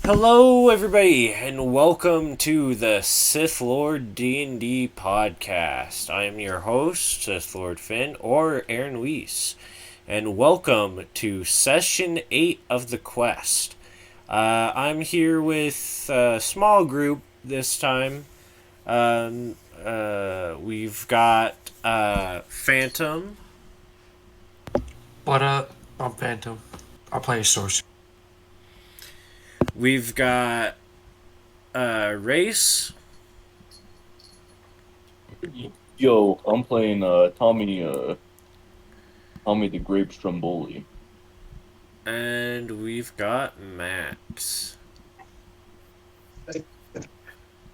Hello, everybody, and welcome to the Sith Lord D&D podcast. I am your host, Sith Lord Finn, or Aaron Weiss, and welcome to Session 8 of the quest. I'm here with a small group this time. We've got Phantom. What up? I'm Phantom. I play Source. We've got Race. Yo, I'm playing Tommy the Grape Stromboli. And we've got Max.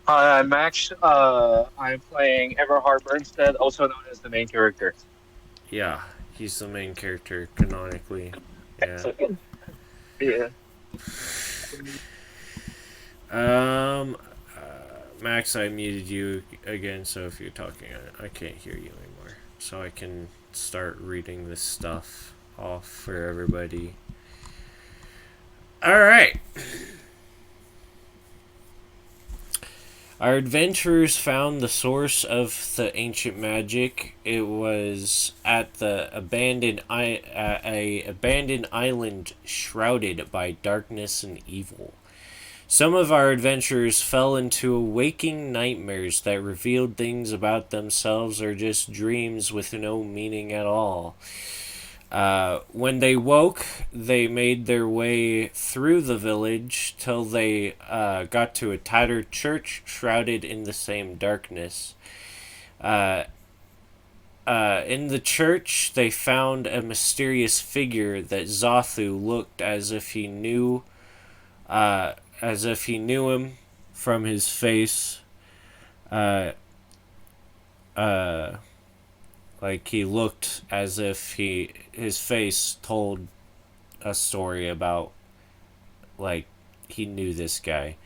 Hi, I'm Max. I'm playing Everhard Bernstead, also known as the main character. Yeah, he's the main character canonically. Yeah. Yeah. Max, I muted you again, so if you're talking, I can't hear you anymore. So I can start reading this stuff off for everybody. Alright. Our adventurers found the source of the ancient magic. It was at the abandoned island shrouded by darkness and evil. Some of our adventurers fell into waking nightmares that revealed things about themselves or just dreams with no meaning at all. When they woke, they made their way through the village till they got to a tattered church shrouded in the same darkness. In the church, they found a mysterious figure that Zothu looked as if he knew him from his face. Like he looked as if his face told a story about, like, he knew this guy.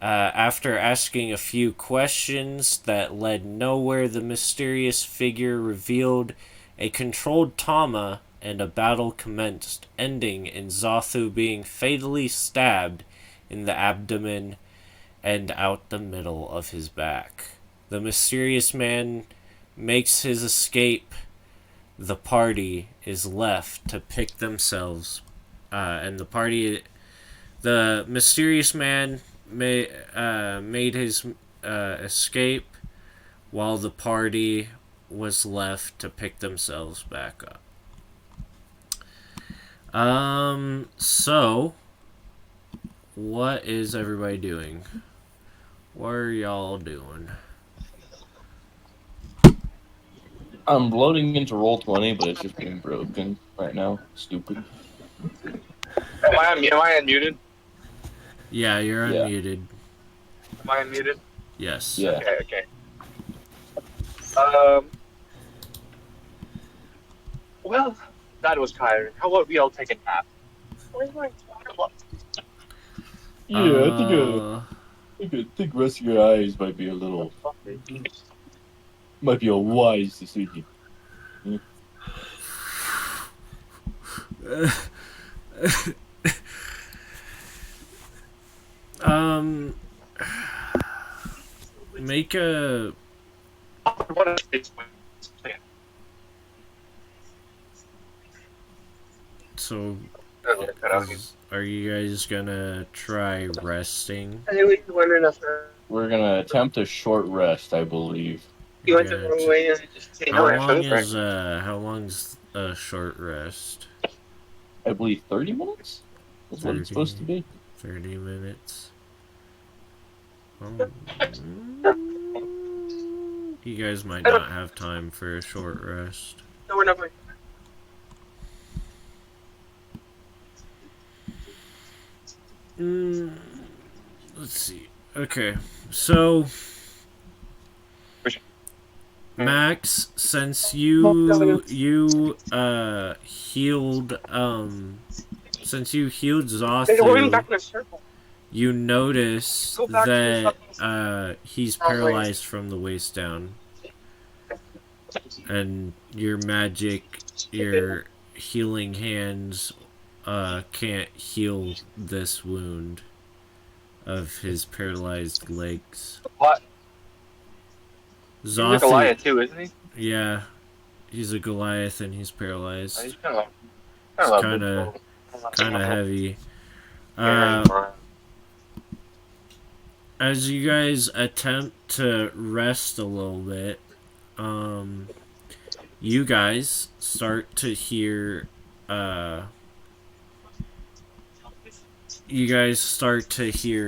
After asking a few questions that led nowhere, the mysterious figure revealed a controlled Tama, and a battle commenced, ending in Zothu being fatally stabbed in the abdomen and out the middle of his back. The mysterious man makes his escape. The party is left to pick themselves, and the mysterious man made his escape, while the party was left to pick themselves back up. So what is everybody doing? What are y'all doing? I'm loading into Roll20, but it's just being broken right now. Stupid. Am I unmuted? Yeah, you're Yeah. unmuted. Am I unmuted? Yes. Yeah. Okay. Well, that was tiring. How about we all take a nap? Where's my toilet? Yeah, I think resting your eyes might be a wise decision. Make a. So, are you guys gonna try resting? We're gonna attempt a short rest, I believe. You went the wrong way and just How long's a short rest? I believe 30 minutes? That's what it's supposed to be. 30 minutes. You guys might not have time for a short rest. No, we're not going. Let's see. Okay, so Max, since you healed Zothu, you notice that he's paralyzed from the waist down, and your healing hands can't heal this wound. of his paralyzed legs. What? He's a Zothu, Goliath too, isn't he? yeah, he's a Goliath and he's He's paralyzed. kind It's of a kind big of bro. kind of heavy. Carrying Uh, him around. as you guys attempt to rest a little bit, you guys start to hear,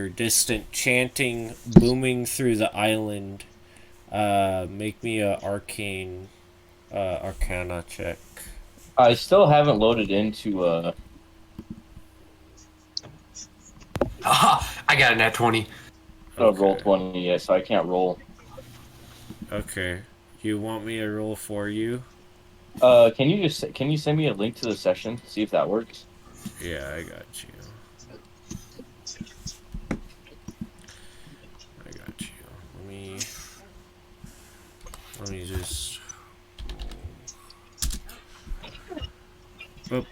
distant chanting booming through the island. Make me a arcana check. I still haven't loaded into I got a nat 20. roll Okay. 20 yet, so I can't roll. Okay. You want me to roll for you? Can you send me a link to the session? See if that works. Yeah, I got you. I got you. Let me just. My He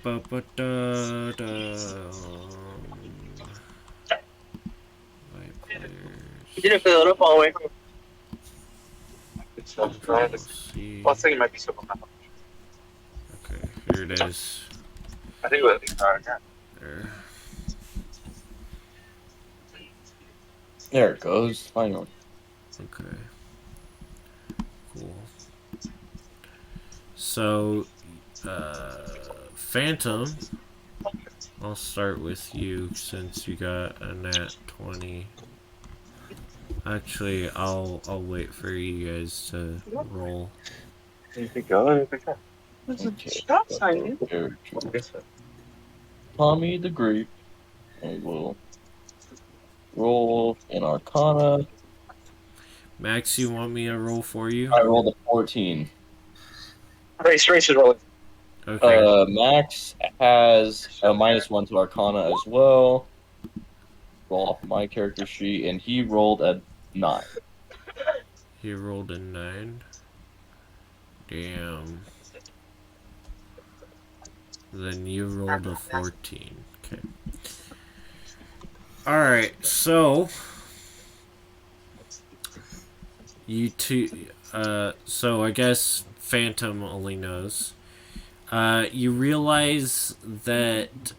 players. didn't fill it up all the way. It's Control C. well, I think it might be super high. Okay, here it is. I think it was There. There it goes. Finally. Okay. Cool. So, Phantom, I'll start with you since you got a nat 20. Actually, I'll wait for you guys to roll. Anything go? Anything go? There's a Okay. stop sign. Tommy the Greek. I will roll an Arcana. Max, you want me to roll for you? I rolled a 14. Race is rolling. Okay. Max has a -1 to Arcana as well. Roll off my character sheet, and he rolled a 9. He rolled a 9. Damn. Then you rolled a 14. Okay. Alright, so you two so I guess Phantom only knows. You realize that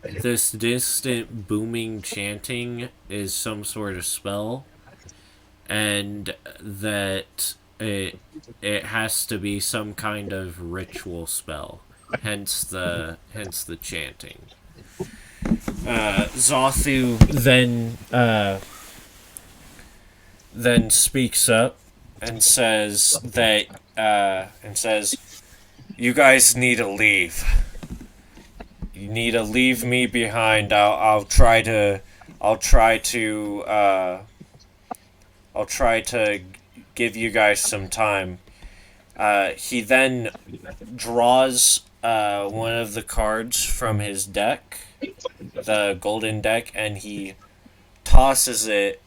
this distant booming chanting is some sort of spell, and that it has to be some kind of ritual spell. Hence the chanting. Zothu then speaks up and says you guys need to leave. You need to leave me behind. I'll try to give you guys some time. He then draws one of the cards from his deck, the golden deck, and he tosses it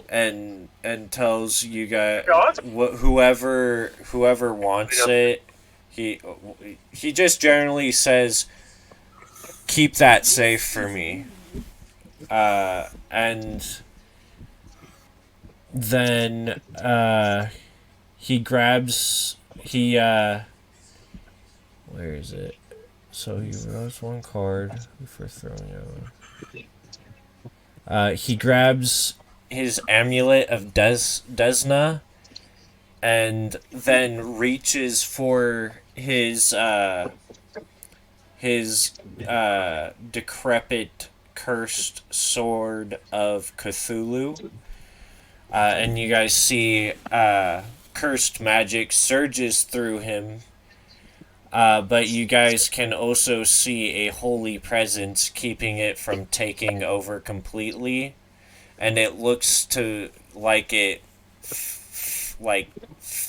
and tells you guys whoever wants it. He just generally says, "Keep that safe for me," and then he grabs where is it? So he draws one card before throwing it. He grabs his amulet of Desna, and then reaches for his decrepit cursed sword of Cthulhu. And you guys see cursed magic surges through him. But you guys can also see a holy presence keeping it from taking over completely. And it looks to like it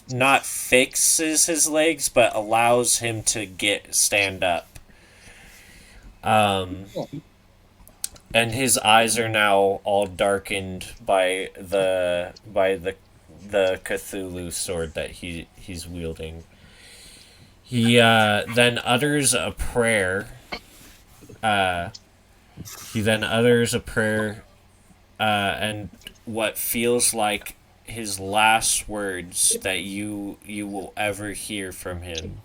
not fixes his legs, but allows him to stand up. And his eyes are now all darkened by the Cthulhu sword that he's wielding. He then utters a prayer, He then utters a prayer, and what feels like his last words that you will ever hear from him.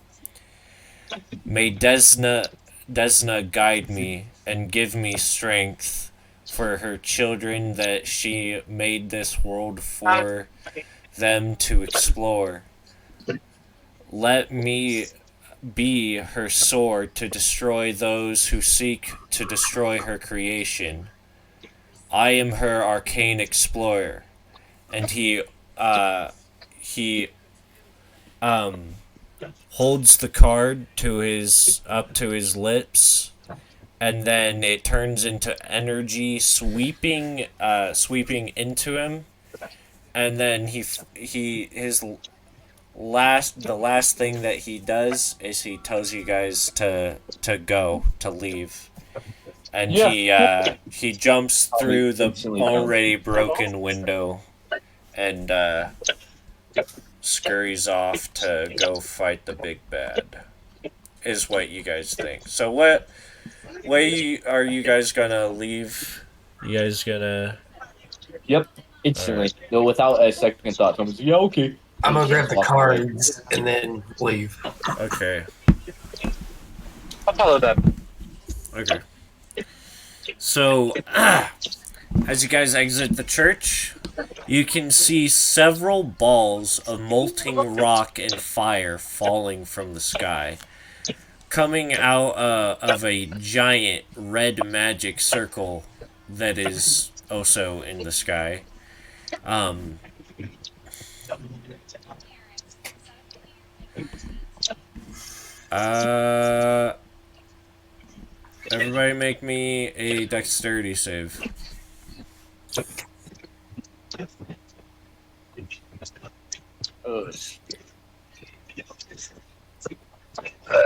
May Desna guide me and give me strength for her children that she made this world for them to explore. Let me be her sword to destroy those who seek to destroy her creation. I am her arcane explorer, and he holds the card to his up to his lips, and then it turns into energy sweeping into him, and then he his last the last thing that he does is he tells you guys to leave, and Yeah. he jumps Tommy through the instantly jumps. already broken window and scurries off to go fight the big bad. Is what you guys think. So what way are you guys gonna leave? You guys gonna Yep. Instantly. No, without a second thought. Tommy's like, yeah, okay. I'm gonna Just grab the walk away. cards and then leave. okay? I'll follow them. Okay. So as you guys exit the church, you can see several balls of molten rock and fire falling from the sky, coming out of a giant red magic circle that is also in the sky. Um, uh, everybody make me a dexterity save.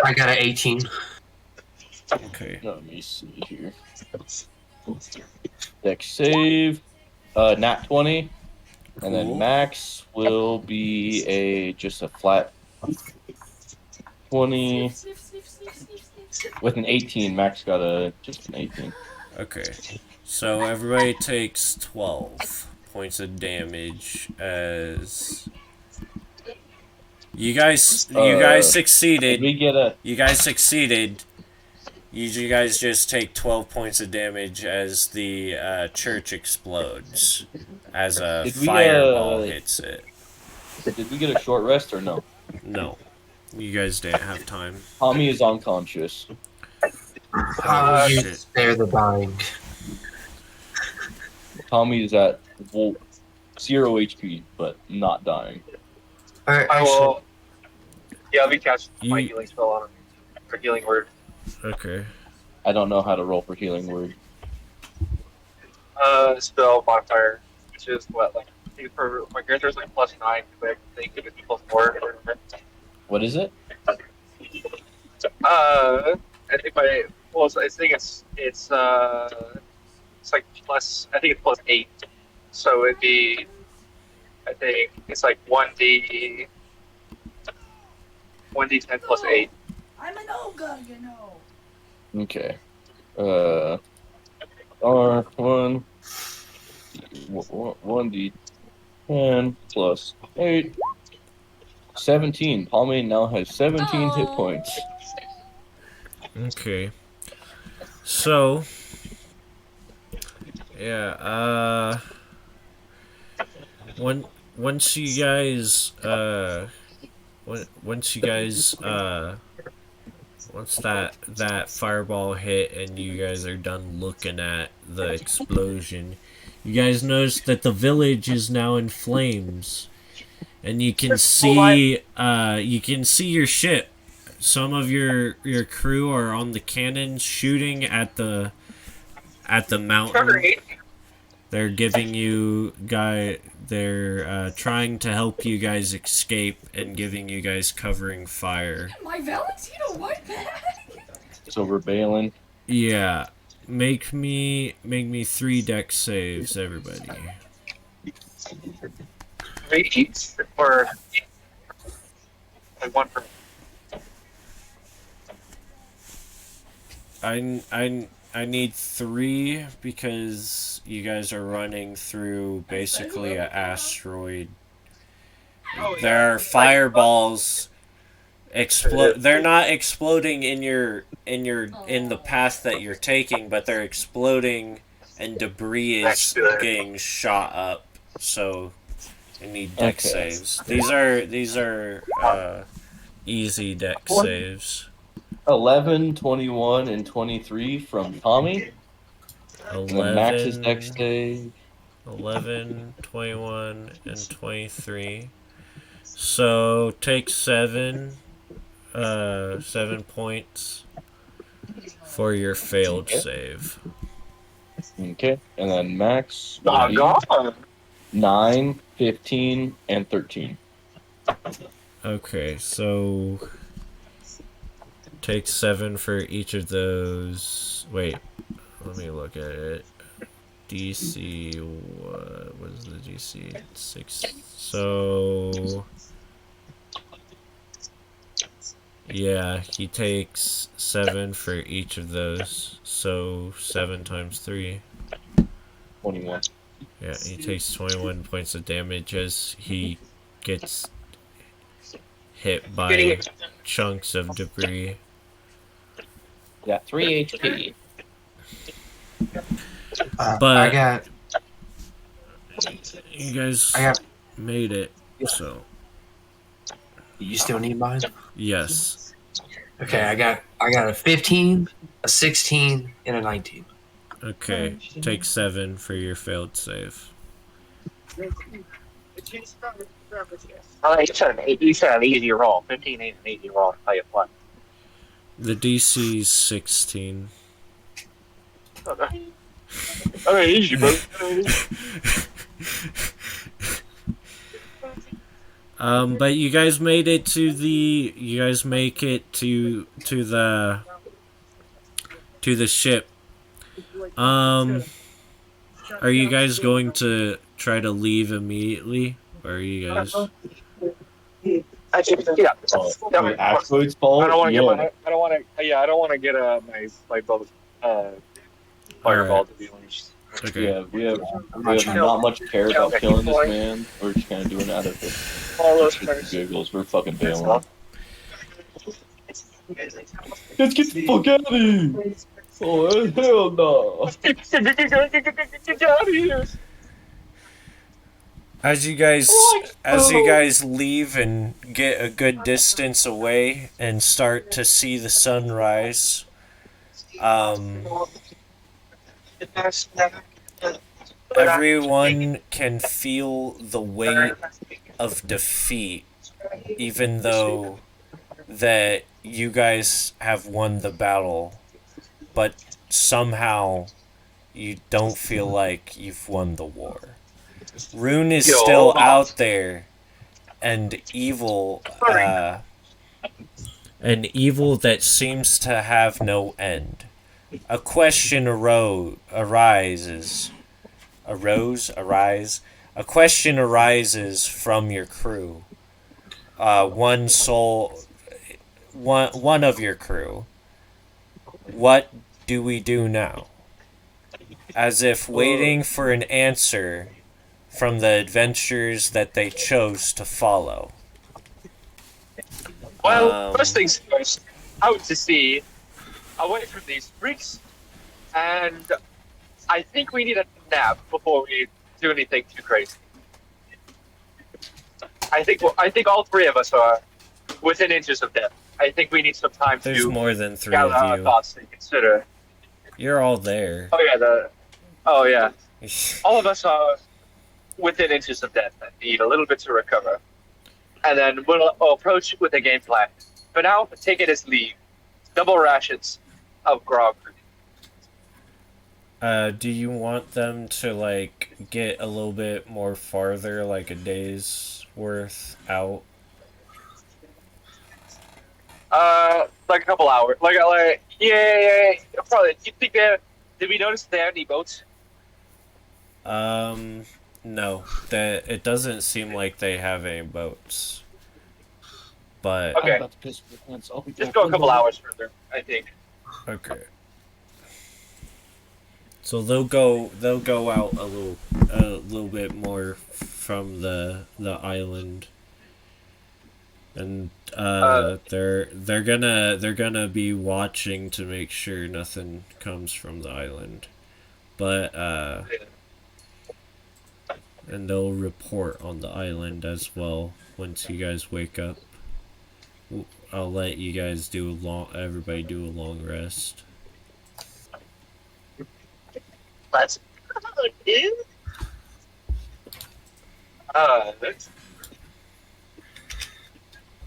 I got an 18. Okay. Let me see here. Dex save. Nat 20. And then Cool. max will be just a flat 20 with an 18. Max got just an 18. Okay. So everybody takes 12 points of damage as you guys succeeded. Did we get a You guys succeeded. You guys just take 12 points of damage as the church explodes as a Did we, fireball hits it. did we get a short rest or no? No. You guys didn't have time. Tommy is unconscious. How will you shit. spare the dying? Tommy is at 0 HP, but not dying. Alright, I actually, will. Yeah, I'll be casting my You- healing spell on him. Or healing word. Okay. I don't know how to roll for healing word. Spell modifier, which is what, like, I think for my character is like +9, but I think it is +4. What is it? I think my, well, I think it's like plus, I think it's +8. So it'd be, I think it's like 1d10 plus 8. I'm an ogre, you know. Okay. R1 1d10 plus 8. 17. Palmy now has 17 hit points. Okay. So yeah, once you guys once you guys once that fireball hit and you guys are done looking at the explosion, you guys notice that the village is now in flames, and you can see your ship. Some of your crew are on the cannons shooting at the mountain. They're giving you they're trying to help you guys escape and giving you guys covering fire. My Valentino white bag. So we're bailing. Yeah. Make me 3 dex saves, everybody. 3 each, or like 1 per. I need 3 because you guys are running through basically an asteroid. Oh yeah, There are it's like fireballs explode. They're not exploding in the path that you're taking, but they're exploding, and debris next is to it. getting shot up. So you need deck Okay. saves. These are easy deck saves. 11, 21, and 23 from Tommy. And then Max's deck 11, save. 11, 21, and 23. So take 7 points for your failed Okay. save. Okay. And then Max will be Doggone. 9, 15, and 13. Okay, so take 7 for each of those. Wait, let me look at it. DC, what was the DC? 6. So yeah, he takes 7 for each of those. So 7 times 3. 21. Yeah, he takes 21 points of damage as he gets hit Getting by it. chunks of debris. Yeah, 3 HP. I But got. you guys I got. made it, so You still need mine? yes. Okay, I got a 15, a 16, and a 19. Okay, take 7 for your failed save. You said an easy roll. 15 ain't an easy roll. Tell you what. The DC's 16. Okay, easy, bro. But you guys made it to the. You guys make it to the ship. Are you guys going to try to leave immediately, or are you guys? Yeah. Wait, asteroid's fall? I don't want to Yeah. get my. I don't want to. Yeah, I don't want to get my boat fireball Alright. to be unleashed. Okay. Yeah, we have not much care about killing this man. We're just kind of doing it out of All those the first. giggles. We're fucking bailing. Let's get the fuck out of here! Oh, hell no! Get out of here! As you guys leave and get a good distance away and start to see the sun rise, everyone can feel the weight of defeat, even though that you guys have won the battle, but somehow you don't feel like you've won the war. Rune is still out there, and evil, an evil that seems to have no end. A question arises. Arise. A question arises from your crew. One of your crew. What do we do now? As if waiting for an answer from the adventures that they chose to follow. Well, first things first, out to sea, away from these freaks, and I think we need a nap before we do anything too crazy. I think all 3 of us are within inches of death. I think we need some time There's to more than 3 gather our of you. thoughts and consider. You're all there. Oh yeah. All of us are within inches of death and need a little bit to recover. And then we'll approach with a game plan. For now, take it as leave. Double rations of grog. Do you want them to get a little bit more farther, like a day's worth out? Like a couple hours. Yeah. Probably. Do you think did we notice they have any boats? No. That it doesn't seem like they have any boats. But Okay. I'm about to piss my pants. I'll be Just back go a in couple a minute. hours further, I think. okay. So they'll go out a little bit more from the island, and they're gonna be watching to make sure nothing comes from the island, but and they'll report on the island as well once you guys wake up. I'll let you guys everybody do a long rest. Let's go, dude. That's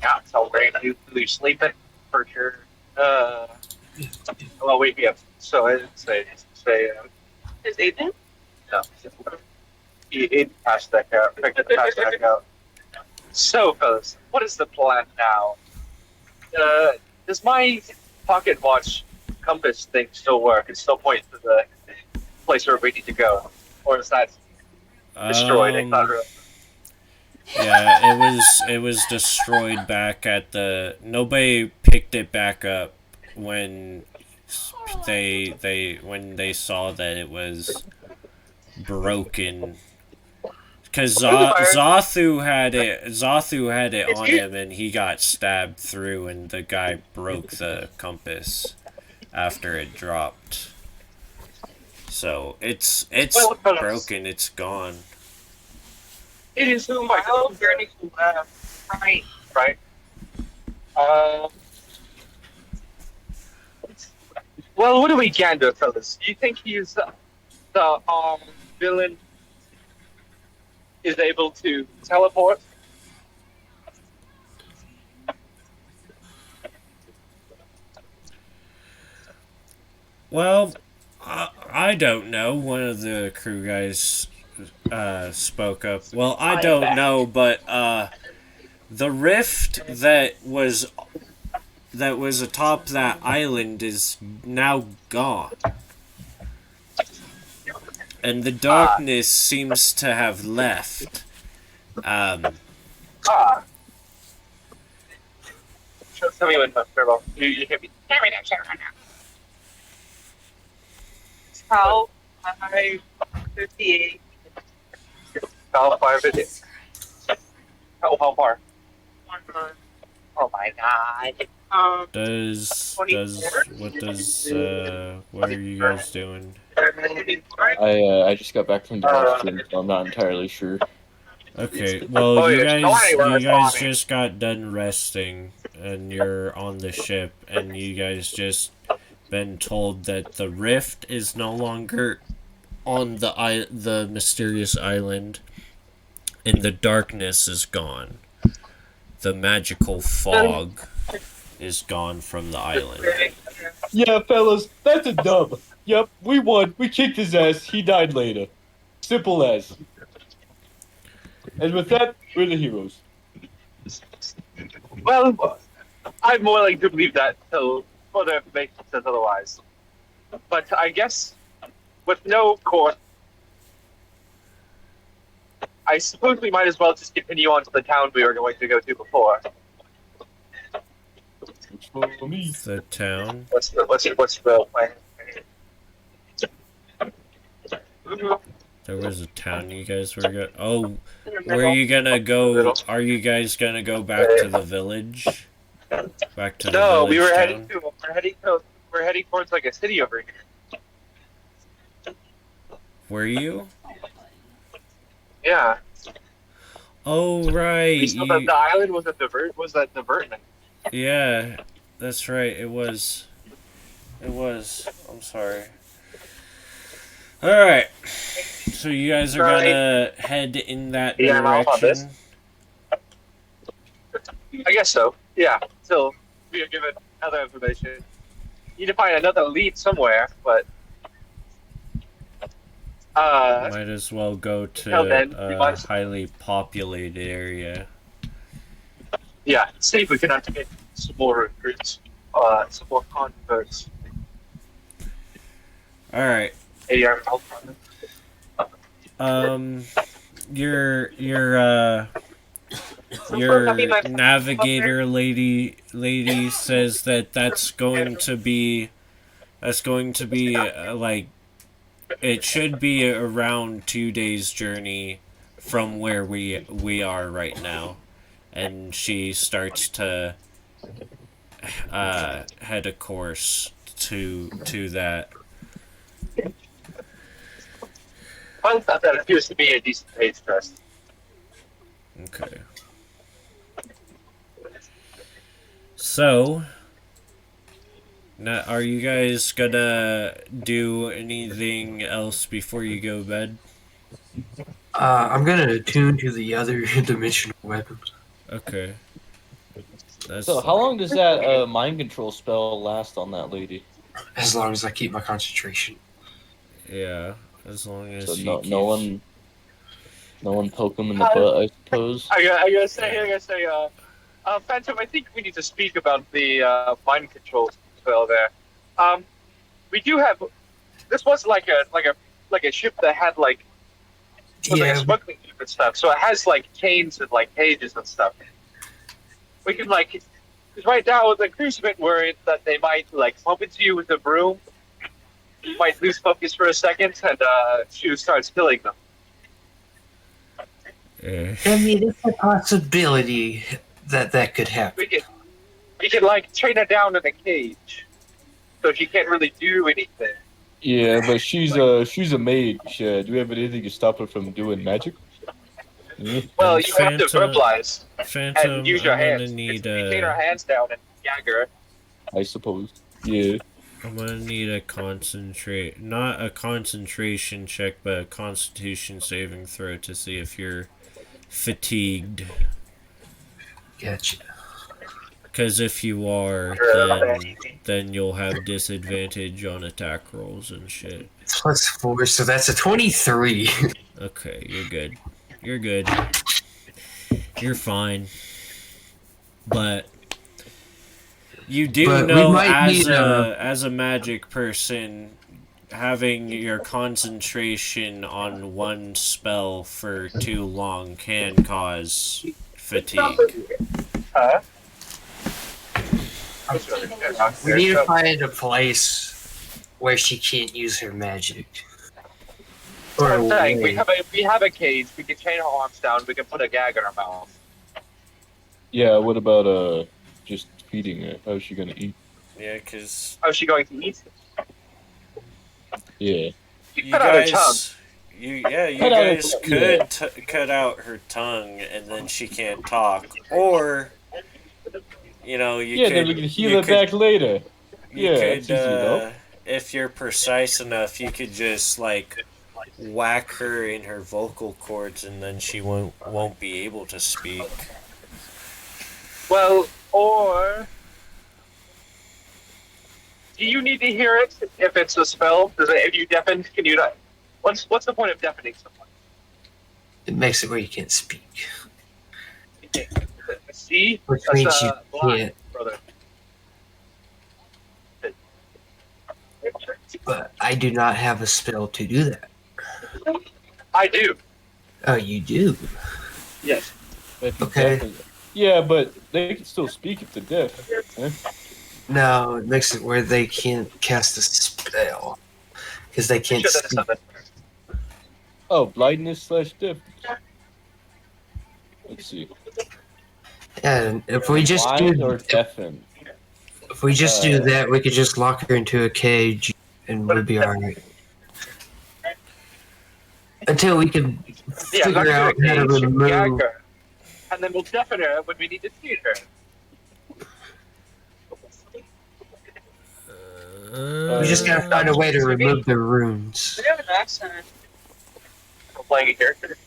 yeah, so great. You sleeping for sure. Well, wake me up. So I say is evening? No, it passed that out. Passed that out. So, fellas, what is the plan now? Does my pocket watch compass thing still work? It still points to the place where we need to go, or is that destroyed? I thought really. Yeah, it was destroyed back at the. Nobody picked it back up when when they saw that it was broken. Because Zathu had it on him, and he got stabbed through, and the guy broke the compass after it dropped. So it's broken. It's gone. It is who my own journey right. Right. Well, what do we can do, fellas? Do you think he's the villain is able to teleport? Well, I don't know. One of the crew guys spoke up. Well, I don't know, but the rift that was atop that island is now gone. And the darkness seems to have left. Tell me when you hear me. Tell me that shit right now. How 5:58. How 5:58. How far? Oh my god. What are you guys doing? I just got back from the restroom, so I'm not entirely sure. Okay, well, you guys just got done resting, and you're on the ship, and you guys just been told that the rift is no longer on the mysterious island, and the darkness is gone. The magical fog is gone from the island. Yeah, fellas, that's a dub. Yep, we won. We kicked his ass. He died later. Simple as. And with that, we're the heroes. Well, I'm more likely to believe that till further information says otherwise. But I guess with no court, I suppose we might as well just continue on to the town we were going to go to before. For me. The town? What's the plan? There was a town you guys were going. Oh, were you gonna go? Are you guys gonna go back to the village? Back to the No, village we were town? we're heading towards like a city over here. Were you? Yeah. Oh right. We saw that the island was that divertment. Yeah, that's right. It was. I'm sorry. All right. So you guys are gonna head in that direction. I guess so. Yeah. Till we are given other information. Need to find another lead somewhere, but might as well go to a highly populated area. Yeah. See if we can get some more recruits. Some more converts. All right. Your navigator lady says that's going to be like it should be around 2 days journey from where we are right now, and she starts to head a course to that. Well, that appears to be a decent pace test. Okay. So, now, are you guys gonna do anything else before you go to bed? I'm gonna attune to the other dimensional weapons. Okay. So That's how long does that mind control spell last on that lady? As long as I keep my concentration. yeah. As long So as he no keeps. one poke him in the butt, I suppose. I gotta say, Yeah. Phantom, I think we need to speak about the mind control spell there. Um, we do have this was like a ship that had like was like a Yeah, smuggling ship and stuff. So it has like chains and like cages and stuff. We can like because right now the crew's a bit worried that they might like bump into you with a broom, might lose focus for a second, and she starts killing them. Yeah. I mean, it's a possibility that could happen. We can like chain her down in a cage, so she can't really do anything. Yeah, but she's a maid. Do we have anything to stop her from doing magic? Yeah, Well, And you have to verbalize and Phantom, use your I'm gonna hands. If need we chain our a. hands down and gag her, I suppose. Yeah. I'm gonna need a concentrate, not a concentration check, but a Constitution saving throw to see if you're fatigued. Gotcha. Because if you are, then you'll have disadvantage on attack rolls and shit. +4, so that's a 23. Okay, you're good. You're good. You're fine. But you do But we know, might need as a magic person, having your concentration on one spell for too long can cause fatigue. huh? we need to find a place where she can't use her magic. Or I'm saying way. we have a cage. We can chain her arms down. We can put a gag in her mouth. Yeah, what about just feeding her? How's she gonna eat? Yeah, because How's she going to eat? Yeah. you Cut out her tongue. guys, you Cut out her guys tongue, could cut out her tongue and then she can't talk, or you know you Yeah, could then we can heal you her could, back later. you Yeah, could it's easy enough. if you're precise enough, you could just like whack her in her vocal cords and then she won't be able to speak. Well, or do you need to hear it if it's a spell? Does it, if you deafen, can you not? What's the point of deafening someone? It makes it where you can't speak. See, Which that's means you blind, can't. brother. But I do not have a spell to do that. I do. Oh, you do? Yes. If you Okay. definitely- Yeah, but they can still speak if they're deaf. Eh? No, it makes it where they can't cast a spell. Because they can't Sure, that is speak. something. Oh, blindness/deaf. Let's see. And if we just Blind do or deafened? if we just do that, we could just lock her into a cage and we'll be alright. Until we can Yeah, figure lock her out in a how to cage, remove. gag her, and then we'll deafen her when we need to feed her. We just gotta find a way to remove the runes. We have an accent. I'm playing a character.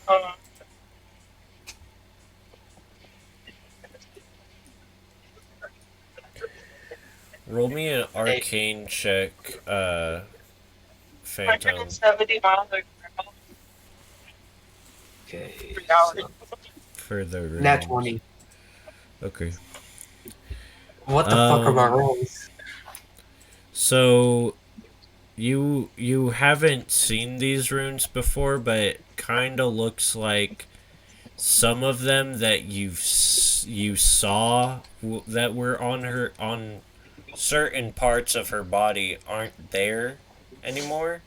Roll me an arcane check, Phantom. 70 miles. Okay. For the runes. Nat 20. Okay. What the fuck are my rolls? So you haven't seen these runes before, but it kind of looks like some of them that you saw that were on certain parts of her body aren't there anymore.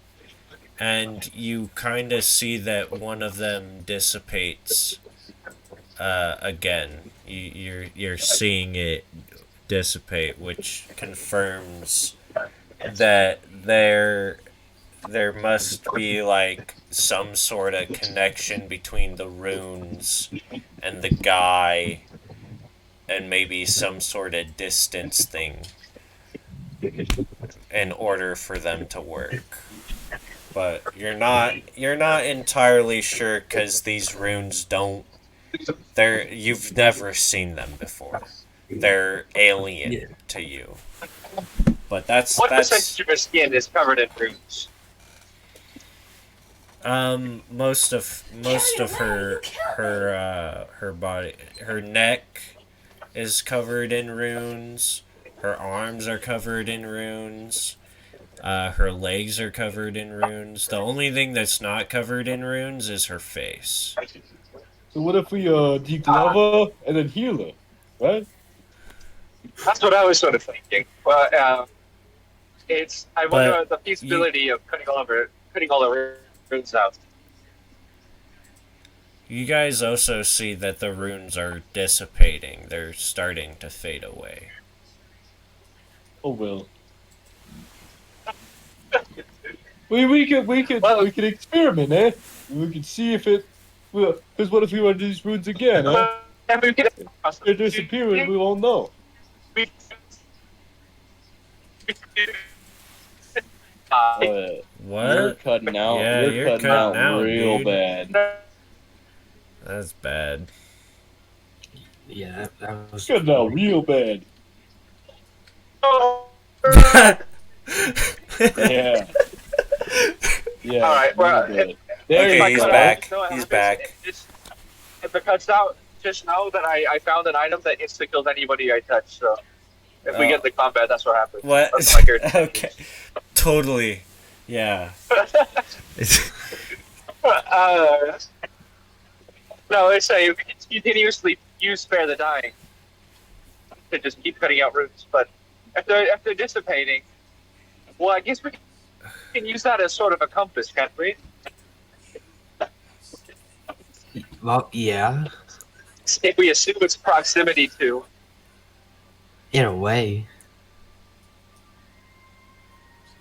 and you kind of see that one of them dissipates again. You're seeing it dissipate, which confirms that there must be like some sort of connection between the runes and the guy, and maybe some sort of distance thing in order for them to work. But you're not entirely sure because these runes don't. You've never seen them before. They're alien Yeah. to you. But that's What that's percentage of her skin is covered in runes? most of her body, her neck is covered in runes. Her arms are covered in runes. Her legs are covered in runes. The only thing that's not covered in runes is her face. So what if we deglove her and then heal her, right? That's what I was sort of thinking. Well, I But wonder the you feasibility of cutting all the runes out. you guys also see that the runes are dissipating. They're starting to fade away. Oh well. We could experiment, eh? We could see if it. Well, because what if we run these runes again, huh? And we could They're disappearing. We won't know. Uh, you're What? cutting out. Yeah, You're you're cutting cutting out out, real dude. bad. That's bad. Yeah, that was. Cutting out real bad. Yeah. Yeah. All right. Real Well, bad. There Okay, if I you he's cut go. out, back. no, He's back. if it cuts out, just know that I found an item that insta kills anybody I touch. So if we Oh. get into combat, that's what happens. What? That's my character. Okay. Totally. Yeah. uh, no, it's a continuously use spare the dying to just keep cutting out roots. But if they're dissipating, well, I guess we can use that as sort of a compass, can't we? Well, yeah, If we assume its proximity to. in a way.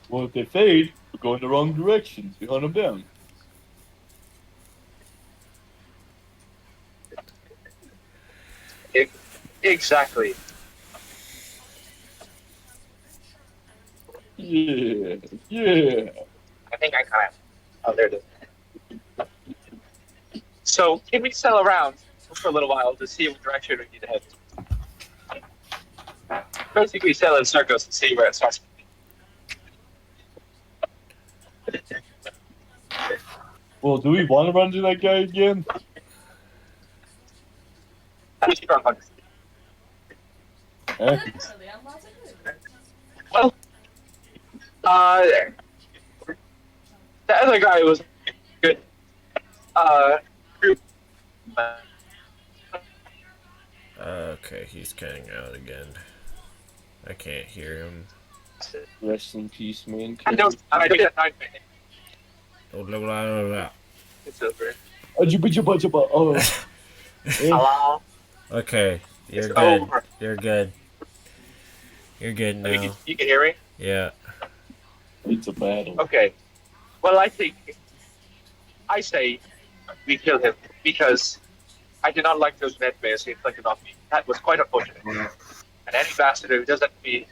Well, if they fade, we're going the wrong direction. We hunt them down. It, exactly. Yeah. Yeah. I think I kind of. Oh, there it is. So, can we sell around for a little while to see what direction we need to head? Basically, sell in circles and see where it starts. Well, do we want to run to that guy again? Huh? Well, uh, the other guy was good. Group. Okay, he's cutting out again. I can't hear him. Rest in peace, man. I don't get 9 minutes. Oh, blah, blah, blah, blah. It's over. Oh. Hello? Okay, you're It's good. over. You're good. You're good now. You can hear me? Yeah. It's a battle. Okay. Well, I say we kill him because I did not like those nightmares he inflicted on me. That was quite unfortunate. And any bastard who does that to me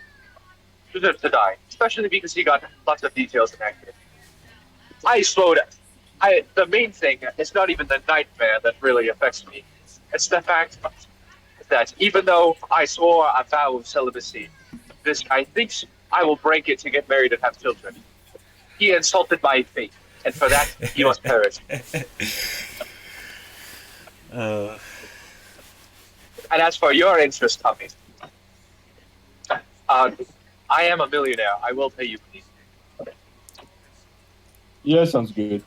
deserves to die, especially because he got lots of details inaccurate. I slowed it. The main thing is not even the nightmare that really affects me. It's the fact that even though I swore a vow of celibacy, this guy thinks I will break it to get married and have children. He insulted my faith, and for that he must perish. Uh, And as for your interest, Tommy, I am a millionaire. I will pay you, please. Yeah, sounds good.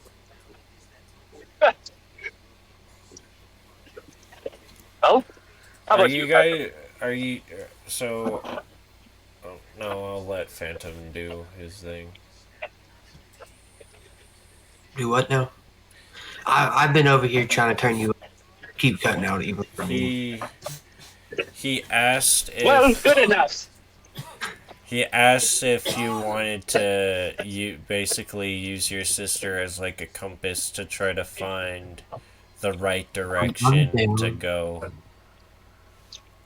Well, how are about you you, guys? Are you? So. Oh, no, I'll let Phantom do his thing. Do what now? I've been over here trying to turn you. Keep cutting out even for me. He asked Well, if good enough. he asked if you wanted to basically use your sister as like a compass to try to find the right I'm direction to down. go.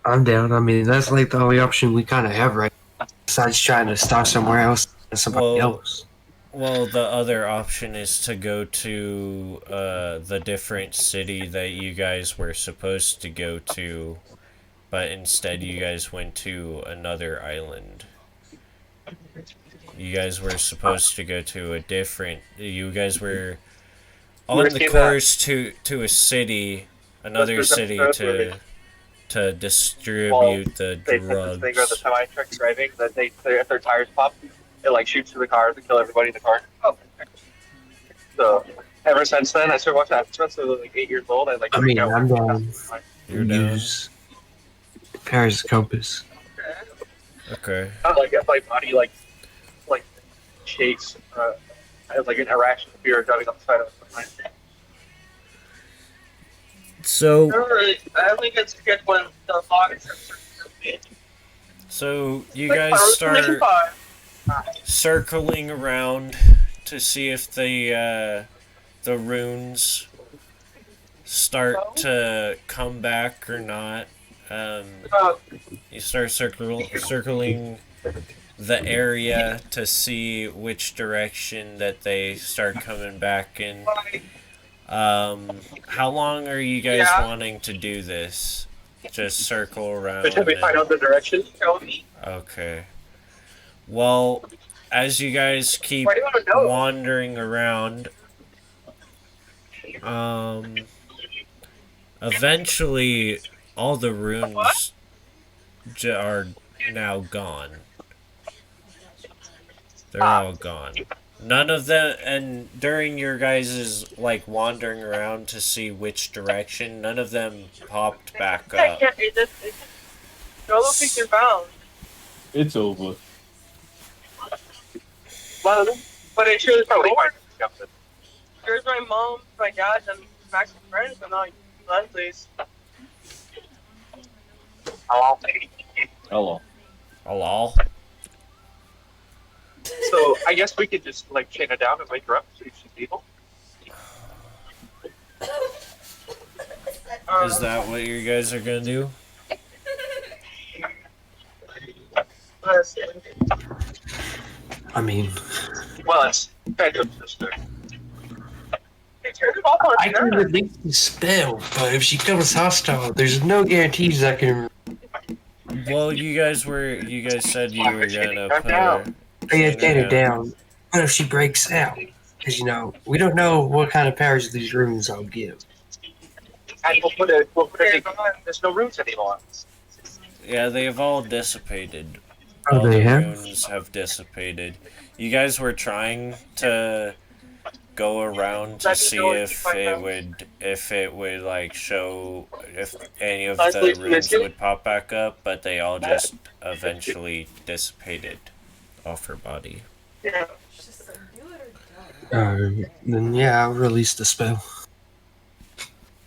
I'm down. I mean, that's like the only option we kind of have right now, besides trying to start somewhere else and somebody Well, else. well, the other option is to go to the different city that you guys were supposed to go to, but instead you guys went to another island. You guys were supposed to go to a different. You guys were on the Risking that. course to a city, That's another this city episode where to well, distribute the they hit this thing where the drugs. semi truck driving that if their tires pop, it like shoots through the cars and kill everybody in the car. Oh. So ever since then, I started watching that episode. So I was like 8 years old. I like I freaked mean, out. I'm down. You're down. Use Paris compass. Okay. Not like if my body like shakes. I have like an irrational fear of driving up the side of the line. So I only get scared when the fog is. you guys start circling around to see if the runes start to come back or not. You start circling the area to see which direction that they start coming back in. How long are you guys wanting to do this? Just circle around. Until we find out the direction. Okay. Well, as you guys keep Why do you want to know? wandering around, eventually all the runes are now gone. They're all gone. None of them, and during your guys' like wandering around to see which direction, none of them popped back up. Go look at your phone. It's over. Well, but it sure is probably hard. Here's my mom, my dad, and Max's friends, and all Leslie's. Hello. Hello. Hello? So I guess we could just like chain her down and wake her up so she's evil. Is that what you guys are gonna do? I mean, Well, it's bedroom sister. Turn it off on I can release the spell, but if she comes hostile, there's no guarantees I can. Well, you guys said you were gonna put her. Get her down. What if she breaks out? Because we don't know what kind of powers these runes I'll give. And there's no roots anymore. Yeah, they've all dissipated. Oh, All they the have? runes have dissipated. You guys were trying to go around to see if it would like show if any of the runes would pop back up, but they all just eventually dissipated off her body. Yeah. Just like, do it or don't. Then yeah, I'll release the spell.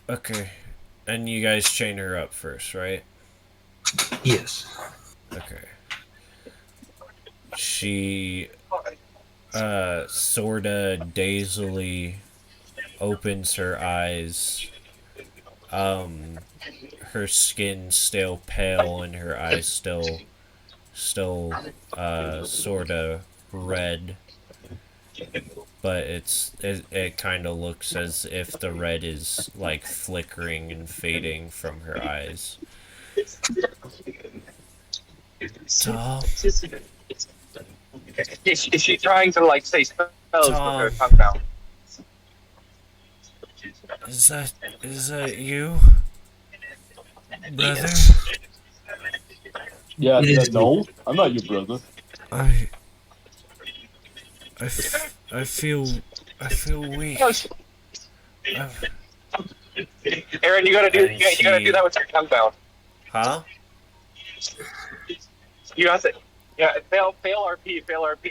Okay. And you guys chain her up first, right? Yes. Okay. She sorta dazedly opens her eyes. Her skin still pale and her eyes still sorta red. But it kind of looks as if the red is like flickering and fading from her eyes. Tom, Is she trying to like say spells with her Tom. tongue down? is that you, brother? Yeah, It is no, I'm not your brother. I feel weak. Aaron, you gotta do And you gotta do that with your tongue down. Huh? You have to fail RP.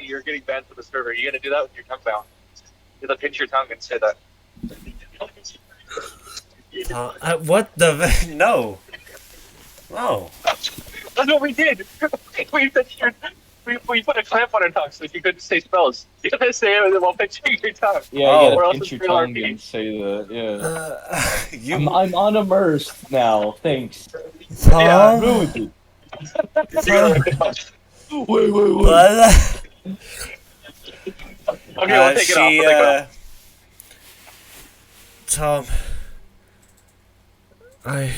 You're getting banned from the server. You gotta do that with your tongue down. You'll pinch your tongue and say that. What the? No. No. That's what we did. We put a clamp on her tongue so she couldn't say spells. You gotta say it while pinching your tongue. Yeah, Oh. you Or gotta else pinch it's your real hard tongue to and say the yeah. You. I'm unimmersed now. Thanks. Tom? Ruined it. Tom? Wait. But, Okay, we'll take it off. We'll take it off. Tom, I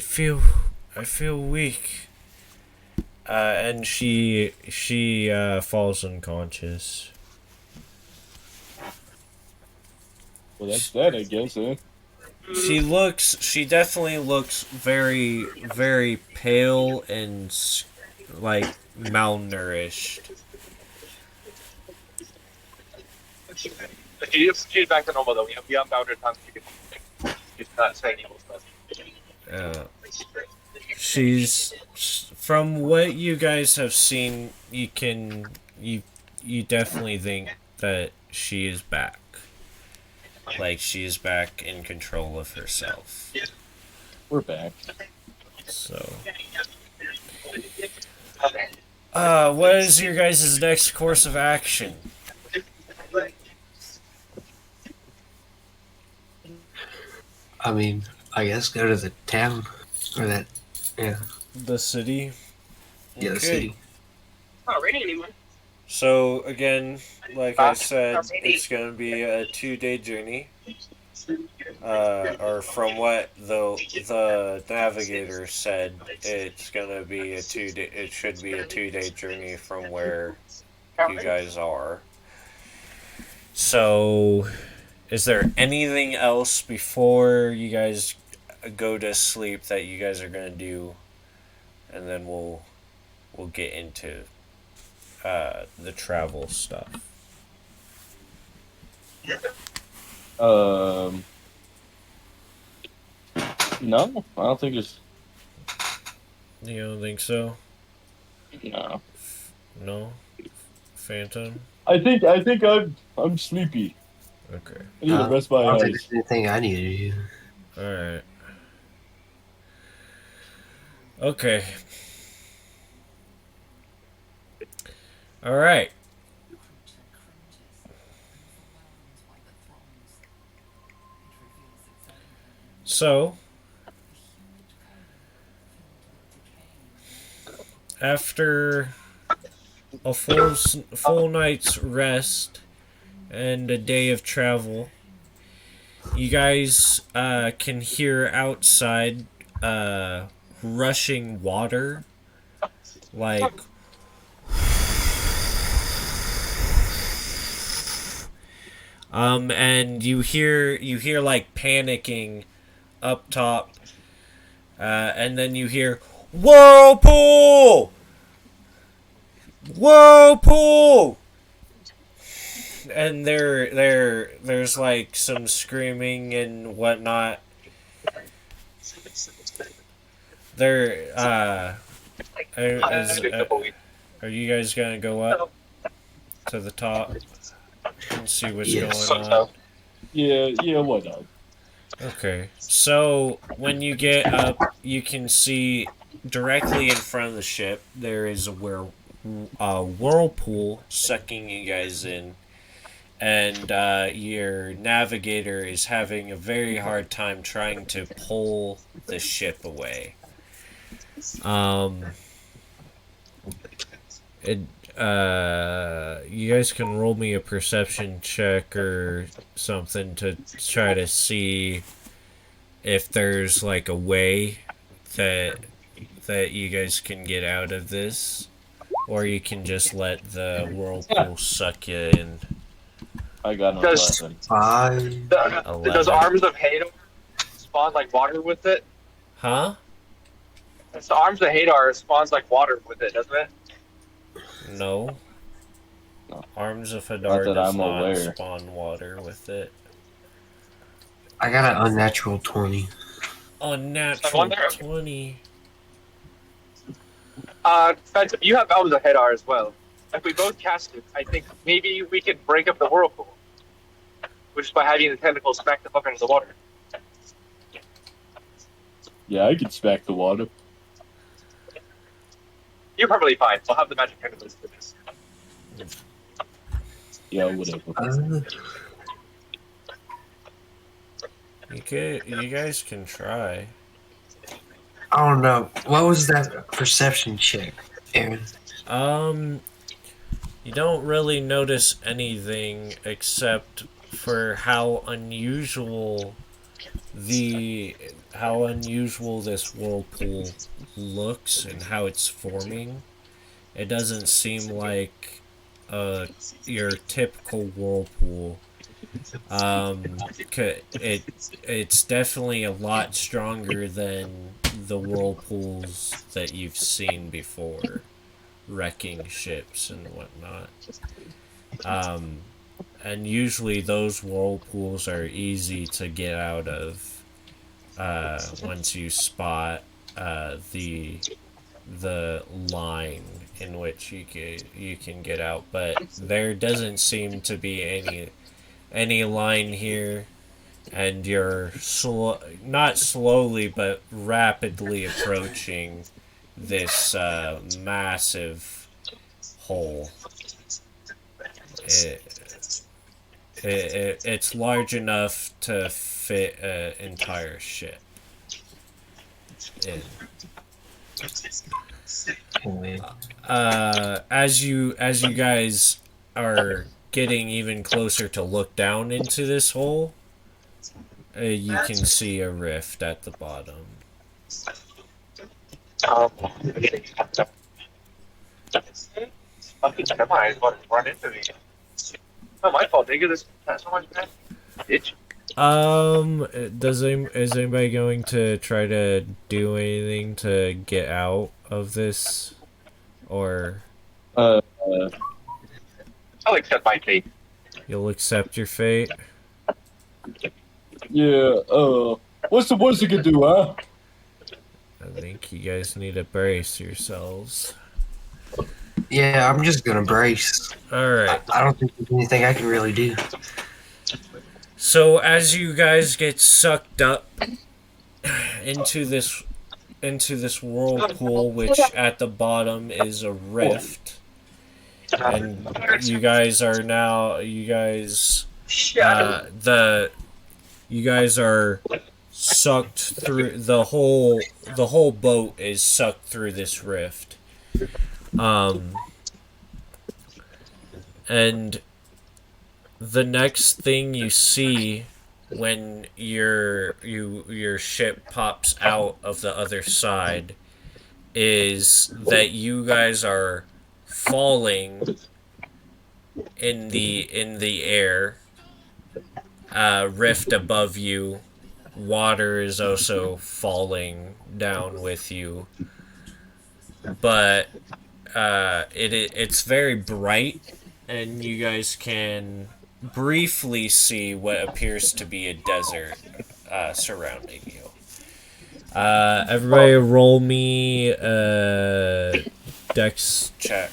feel weak. And she falls unconscious. Well, that's that, I guess, huh? She definitely looks very, very pale and like malnourished. She's back to normal though. We unbound her tongue. She's not saying evil stuff. She's from what you guys have seen, you definitely think that she is back. Like she is back in control of herself. We're back. So what is your guys' next course of action? I mean, I guess go to the town or that. Yeah, The city? yeah, the Okay. city. It's not raining anymore. So again, like I said, it's gonna be a 2-day journey. Or from what the navigator said, it's gonna be a 2-day. It should be a 2-day journey from where you guys are. So, is there anything else before you guys go to sleep that you guys are gonna do, and then we'll get into the travel stuff. No, I don't think it's. You don't think so? No. No? Phantom? I think I'm sleepy. Okay. I need to rest my I don't think eyes. there's anything I need to do. Alright. Okay. Alright. So, after a full night's rest and a day of travel, you guys can hear outside rushing water, like and you hear like panicking up top, and then you hear whirlpool, whirlpool, and there's like some screaming and whatnot. Are you guys gonna go up to the top and see what's going on? Yeah, why not? Okay, so when you get up, you can see directly in front of the ship there is a whirlpool sucking you guys in, and your navigator is having a very hard time trying to pull the ship away. You guys can roll me a perception check or something to try to see if there's like a way that you guys can get out of this, or you can just let the whirlpool suck you in. I got no Does- weapon. Does arms of Hadar spawn like water with it? Huh? The arms of Hadar spawns like water with it, doesn't it? No. No. Arms of Not Hadar that does I'm not aware. spawn water with it. I got an unnatural 20. Unnatural wonder- 20. Phantom, you have arms of Hadar as well. If we both cast it, I think maybe we could break up the whirlpool. which is by having the tentacles smack the fuck into the water. Yeah, I can smack the water. You're probably fine. I'll have the magic tentacles for this. Yeah, whatever. You guys can try. I don't know. What was that perception check, Aaron? You don't really notice anything except for how unusual this whirlpool looks and how it's forming. It doesn't seem like your typical whirlpool. It's definitely a lot stronger than the whirlpools that you've seen before, wrecking ships and whatnot. And usually those whirlpools are easy to get out of once you spot the line in which you can get out. But there doesn't seem to be any line here, and you're not slowly but rapidly approaching this massive hole. It's large enough to fit an entire ship in. As you guys are getting even closer to look down into this hole, you can see a rift at the bottom. Come on, it's about to run into me. Not my fault, nigga. This not so much bad. Bitch. Is anybody going to try to do anything to get out of this, or Uh, I'll accept my fate. you'll accept your fate? yeah, what's the worst you can do, huh? I think you guys need to brace yourselves. Yeah, I'm just gonna brace. Alright. I don't think there's anything I can really do. So as you guys get sucked up into this whirlpool, which at the bottom is a rift, and you guys are sucked through the whole boat is sucked through this rift. And the next thing you see when your ship pops out of the other side is that you guys are falling in the air. Rift above you. Water is also falling down with you. But it's very bright, and you guys can briefly see what appears to be a desert surrounding you. Everybody roll me a dex check,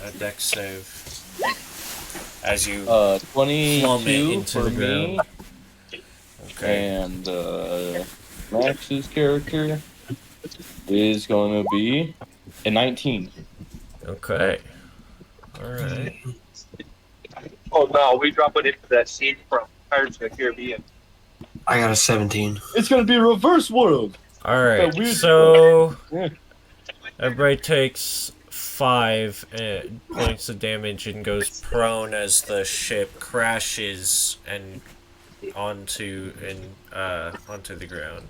a dex save, as you plummet 22 into for the me, ground. Okay. and Max's character is going to be a 19. Okay. Alright. Oh no, we drop it into that scene from Pirates of the Caribbean. I got a 17. It's going to be a reverse world. Alright, That weird- so Yeah. everybody takes 5 points of damage and goes prone as the ship crashes and onto the ground.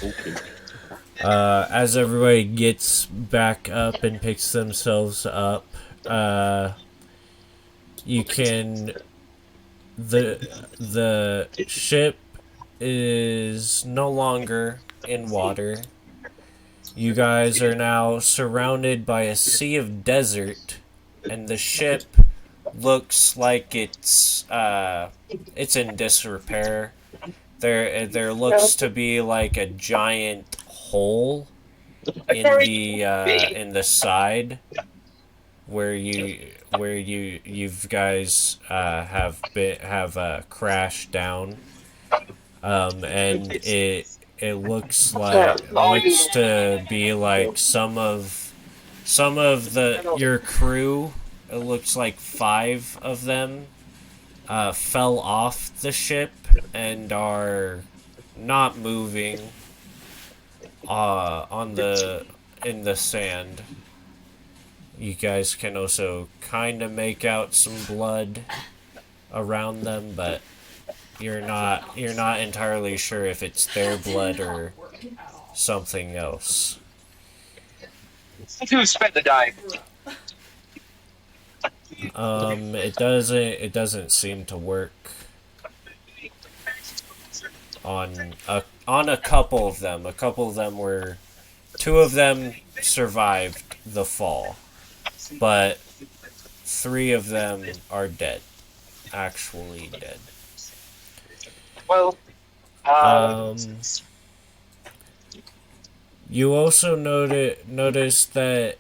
Okay. As everybody gets back up and picks themselves up, you can the ship is no longer in water. You guys are now surrounded by a sea of desert, and the ship looks like it's in disrepair. There looks to be like a giant hole in the side where where you guys have crashed down, and it looks to be like some of the your crew. It looks like 5 of them fell off the ship and are not moving on the in the sand. You guys can also kind of make out some blood around them, but you're not entirely sure if it's their blood or something else. Who spent the dime? It doesn't seem to work on a couple of them. A couple of them were 2 of them survived the fall, but 3 of them are dead. Actually dead. Well, You also notice that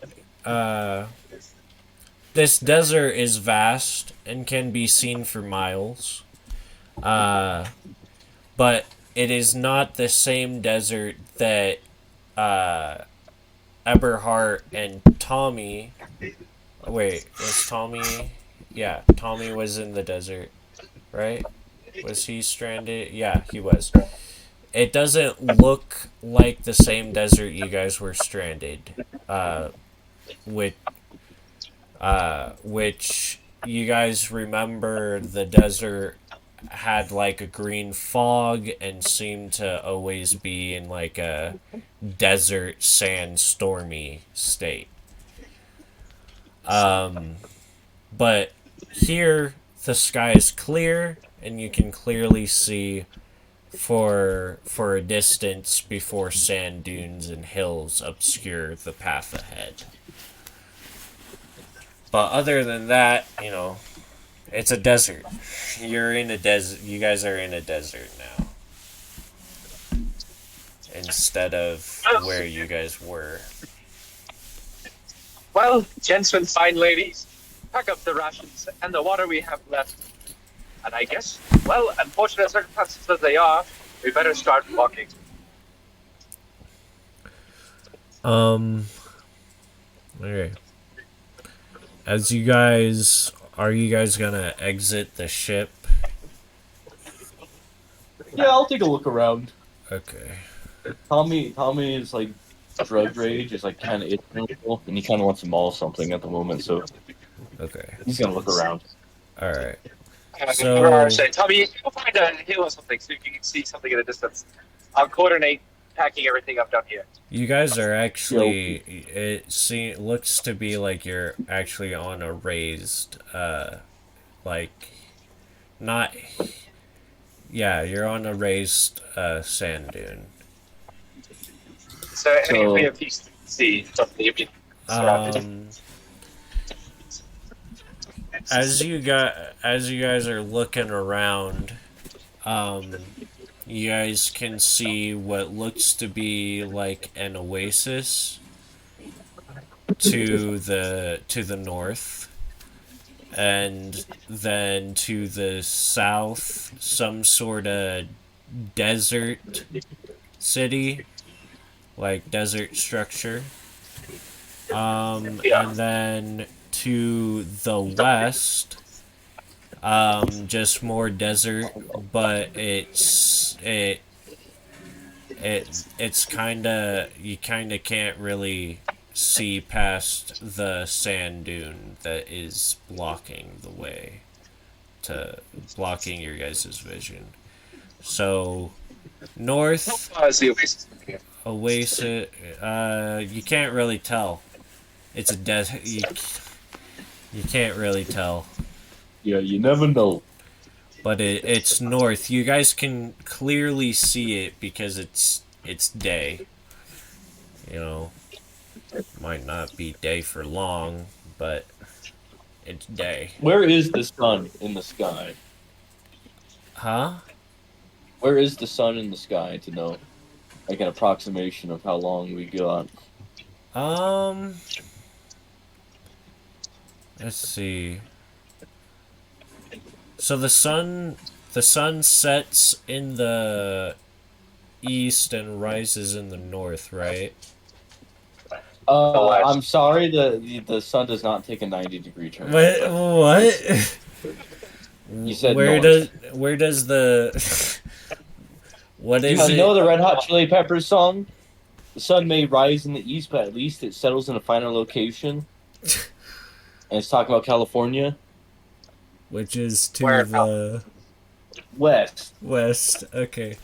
this desert is vast and can be seen for miles. But it is not the same desert that Eberhard and Tommy. Wait, was Tommy? Yeah, Tommy was in the desert, right? Was he stranded? Yeah, he was. It doesn't look like the same desert you guys were stranded, with which you guys remember the desert had like a green fog and seemed to always be in like a desert sand stormy state. But here the sky is clear and you can clearly see for a distance before sand dunes and hills obscure the path ahead. But other than that, it's a desert. You're in a desert. You guys are in a desert now, instead of where you guys were. well, gents and fine ladies, pack up the rations and the water we have left. And I guess, well, unfortunate circumstances as they are, we better start walking. Okay. Are you guys gonna exit the ship? Yeah, I'll take a look around. Okay. Tommy is like drug rage is like kind of itching, and he kind of wants to maul something at the moment, so Okay. he's gonna look around. All right. So, Tommy, go find a hill or something so you can see something in the distance. I'll coordinate packing everything up down here. You guys are actually. It looks to be like you're actually on a raised, like, not. Yeah, you're on a raised sand dune. So, any of you see something you'd be surrounded. As you guys are looking around, you guys can see what looks to be like an oasis to the north, and then to the south, some sort of desert city, like desert structure. And then to the west, just more desert, but it's kind of, you kind of can't really see past the sand dune that is blocking the way, to blocking your guys' vision. So north, The oasis. oasis, you can't really tell. It's a desert. You can't really tell. Yeah, you never know. But it's north. You guys can clearly see it because it's day. Might not be day for long, but it's day. Where is the sun in the sky? Huh? Where is the sun in the sky to know, like an approximation of how long we got? Let's see. So the sun sets in the east and rises in the north, right? I'm sorry, the sun does not take a 90-degree turn. What? but What? You said where north. does the what Do is you know it? the Red Hot Chili Peppers song? The sun may rise in the east, but at least it settles in a final location. And it's talking about California. Which is to Where the West. west. Okay.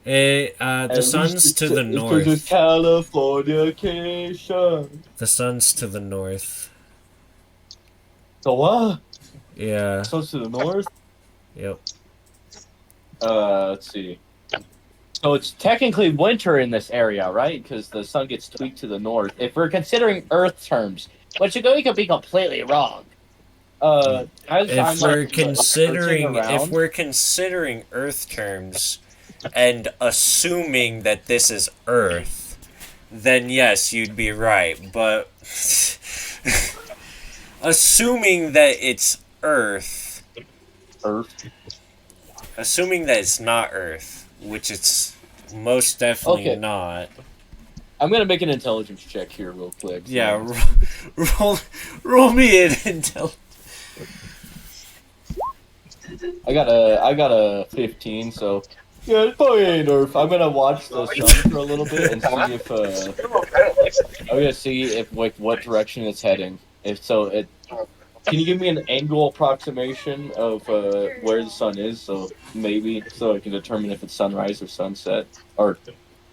The At least sun's to the it's because it's north. Californication. The sun's to the north. So what? Yeah. So to the north? Yep. Let's see. So it's technically winter in this area, right? Because the sun gets tweaked to the north. If we're considering Earth terms, which could be completely wrong. As I'm searching If around, we're considering Earth terms and assuming that this is Earth, then yes, you'd be right. But assuming that it's Earth, assuming that it's not Earth, which it's most definitely Okay. not. I'm gonna make an intelligence check here real quick. So. Yeah, roll me an intel. I got a 15, so yeah, it probably ain't Earth. I'm gonna watch the sun for a little bit and see if I'm gonna see if like what direction it's heading. If so, can you give me an angle approximation of where the sun is? So maybe so I can determine if it's sunrise or sunset, or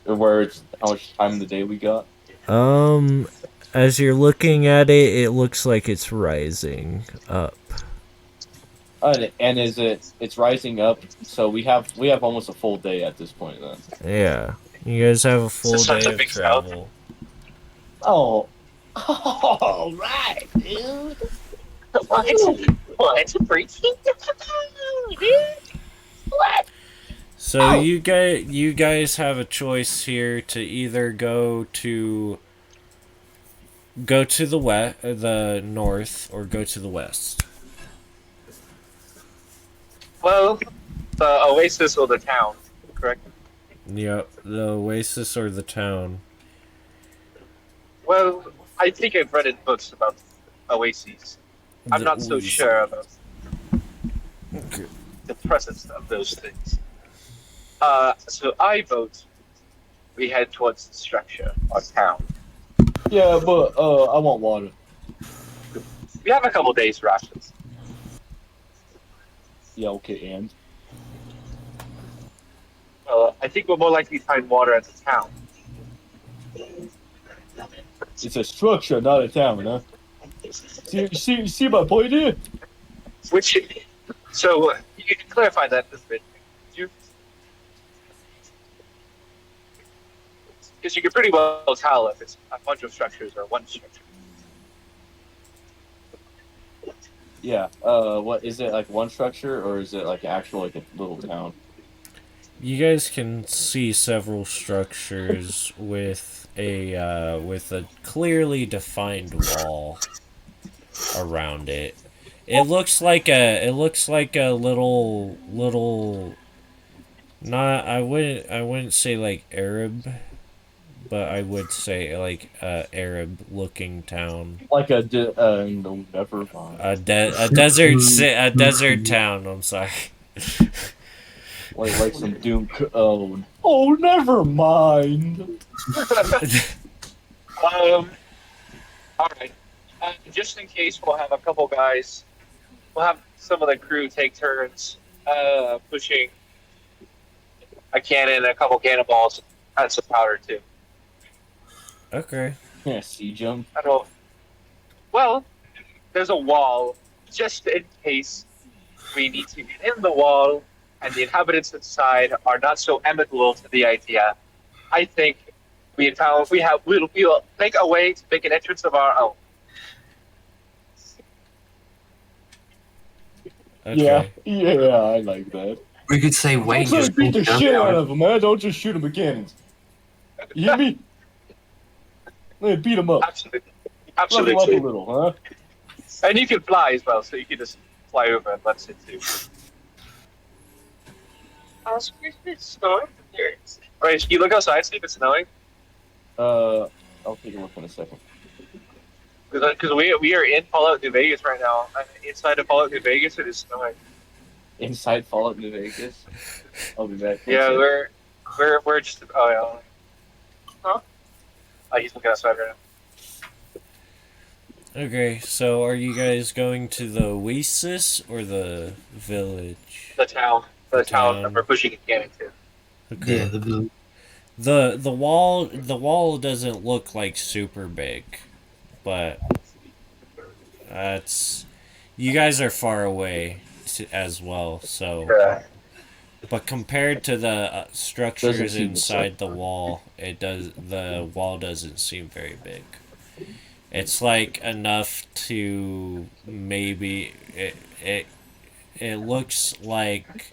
where it's how much time of the day we got. As you're looking at it, it looks like it's rising up. And it's rising up, so we have almost a full day at this point then. Yeah, you guys have a full such day a of big travel. Oh, all right, dude. What? Freaking? What? So you guys have a choice here to either go to the north, or go to the west. Well, the oasis or the town, correct? Yep, the oasis or the town. Well, I think I've read in books about oases. I'm The not so oasis. sure about Okay. the presence of those things. So I vote we head towards the structure or town. Yeah, but I want water. We have a couple days rations. Yeah, okay, and Well, I think we're more likely to find water at the town. it's a structure, not a town, huh? See my point here? Which, so you can clarify that a bit. Because you can pretty well tell if it's a bunch of structures or one structure. Yeah. What is it, like one structure, or is it like actual like a little town? You guys can see several structures with a clearly defined wall around it. It looks like a little not I wouldn't say like Arab, but I would say like Arab looking town. Like no, never mind. A desert town, I'm sorry. Like some Doom. Oh, never mind. All right. Just in case, we'll have a couple guys. We'll have some of the crew take turns pushing a cannon, a couple cannonballs, and some powder too. Okay. Yeah, siege 'em. I don't. Well, there's a wall just in case we need to get in the wall, and the inhabitants inside are not so amenable to the idea. I think we'll make a way to make an entrance of our own. Okay. Yeah, I like that. We could say Wayne So just beat the moved up shit out there. of them, man. Don't just shoot them with cannons. You hear me? Let me beat them up. Absolutely. Level up a Absolutely. little, huh? And you can fly as well, so you can just fly over and let it too. It's snowing here. Right, can you look outside, see if it's snowing? I'll take a look in a second. Because we are in Fallout New Vegas right now. And inside of Fallout New Vegas, it is snowing. Inside Fallout New Vegas. I'll be back. Yeah, we're just. Oh yeah. Huh? Oh, he's looking outside right now. Okay, so are you guys going to the Oasis or the village? The town. The town that town. we're pushing a cannon to. Okay. Yeah, the blue. The wall doesn't look like super big, but that's you guys are far away as well. So, Yeah. but compared to the Doesn't structures seem inside the wall, the wall doesn't seem very big. It's like enough to maybe it looks like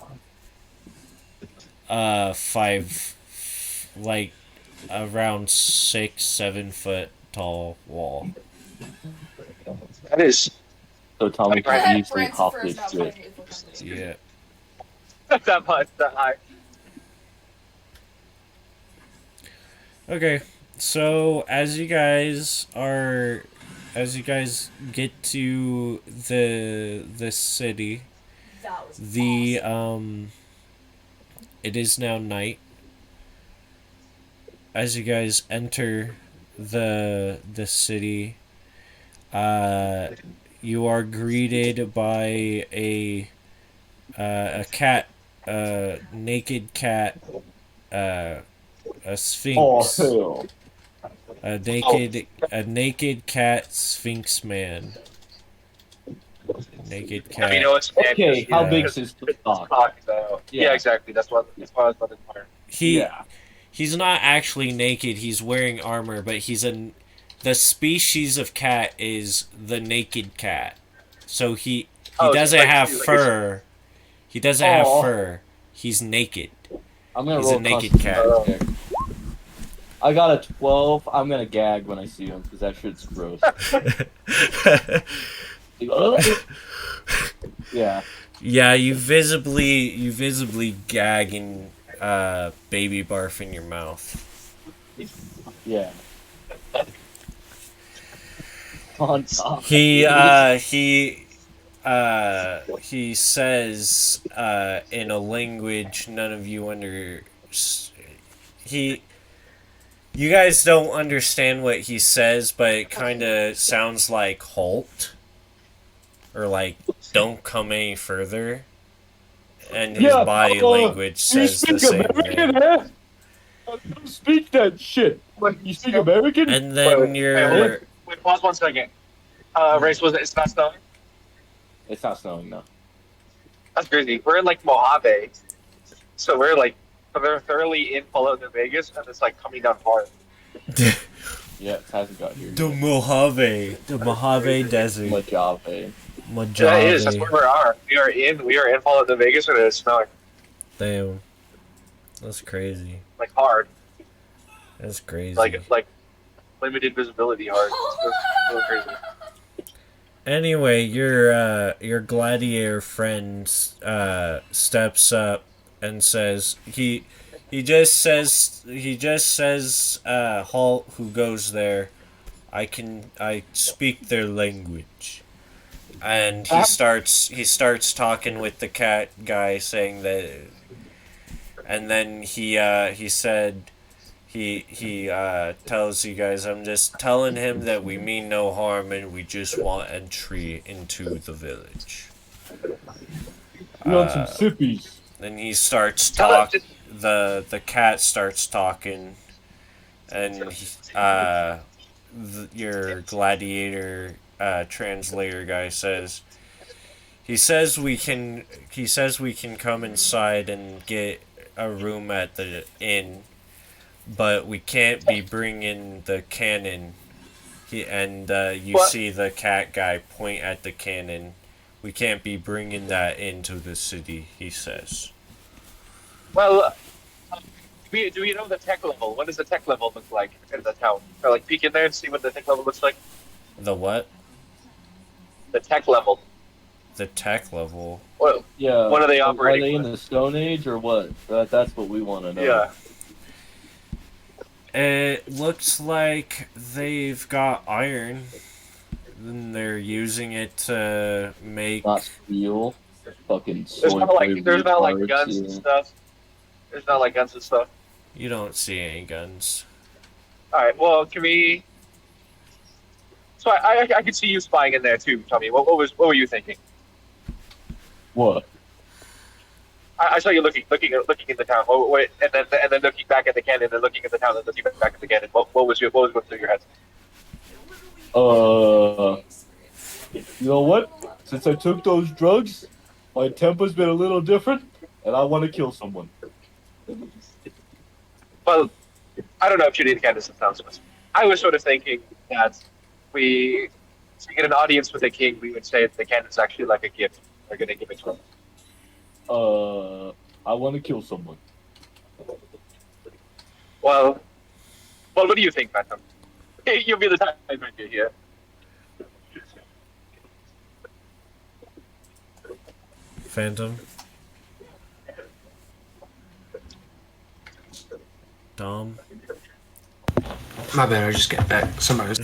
5 around 6-7 foot tall wall. That is. So Tommy Right. can easily hop this shit. Yeah. that much, that high. Okay. So as you guys get to the city, That was the awesome. it is now night. As you guys enter the city, you are greeted by a cat, a naked cat, a Oh sphinx, hell! a naked cat sphinx man. Naked cat. You know it's Okay, how Yeah. big is his cock? Yeah, exactly. That's what I was about to inquire. He's not actually naked. He's wearing armor, but the species of cat is the naked cat. So he Oh, so doesn't like- have like fur. He doesn't have Oh. fur. He's naked. I'm gonna He's roll a naked constitution cat. check. I got a 12. I'm gonna gag when I see him because that shit's gross. Yeah. Yeah, you visibly gag and baby barf in your mouth. Yeah. On top. He says in a language none of you you guys don't understand what he says, but it kind of sounds like halt or like don't come any further, and his body language says the same thing. Eh? Don't speak that shit. You speak American? And then Wait, you're Wait, pause 1 second. Race, it's not snowing? It's not snowing now. That's crazy. We're in like Mojave. So we're like thoroughly in Fallout New Vegas, and it's like coming down hard. Yeah, it hasn't got here. the Mojave Desert. Mojave. Mojave. Yeah, it is. That's where we are. We are in Fallout New Vegas, and it's snowing Damn. That's crazy. like hard, That's crazy. like limited visibility hard. It's so crazy. Anyway, your gladiator friend steps up and says he just says halt, who goes there. I speak their language. And he starts talking with the cat guy, saying that, and then he tells you guys, I'm just telling him that we mean no harm and we just want entry into the village. You want some sippies? Then he starts the cat starts talking, and your gladiator translator guy says he says we can come inside and get a room at the inn, but we can't be bringing the cannon. You see the cat guy point at the cannon. We can't be bringing that into the city, he says. Well, do we know the tech level? What does the tech level look like in the town? Or like peek in there and see what the tech level looks like? The what? the tech level. The tech level. What, Yeah. what are they Are operating they in with? the Stone Age or what? That's what we want to know. Yeah. It looks like they've got iron. And they're using it to make. Not steel. Fucking There's soy not like there's not like retards, guns and yeah. stuff. There's not like guns and stuff. You don't see any guns. All right. Well, can we? So I could see you spying in there too, Tommy. What were you thinking? What? I saw you looking in the town. And then looking back at the cannon, and looking at the town, and looking back at the cannon. What was going through your head? You know what? Since I took those drugs, my temper's been a little different, and I want to kill someone. Well, I don't know if you need cannons and announcements. I was sort of thinking that to get an audience with the king, we would say that the cannon's actually like a gift. We're going to give it to him. I want to kill someone. Well, what do you think, Phantom? You'll be the time when you're here. Phantom? Dom? My bad, I just got back. Somebody was...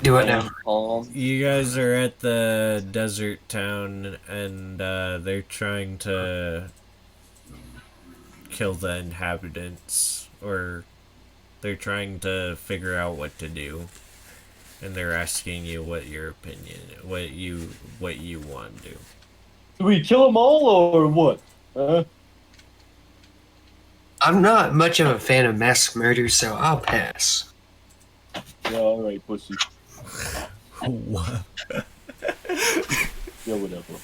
Do it now. You guys are at the desert town, and they're trying to kill the inhabitants, or they're trying to figure out what to do, and they're asking you what your opinion, what you want to do. Do we kill them all or what? I'm not much of a fan of mass murder, so I'll pass. Yeah, all right, pussy. What? Yeah, whatever.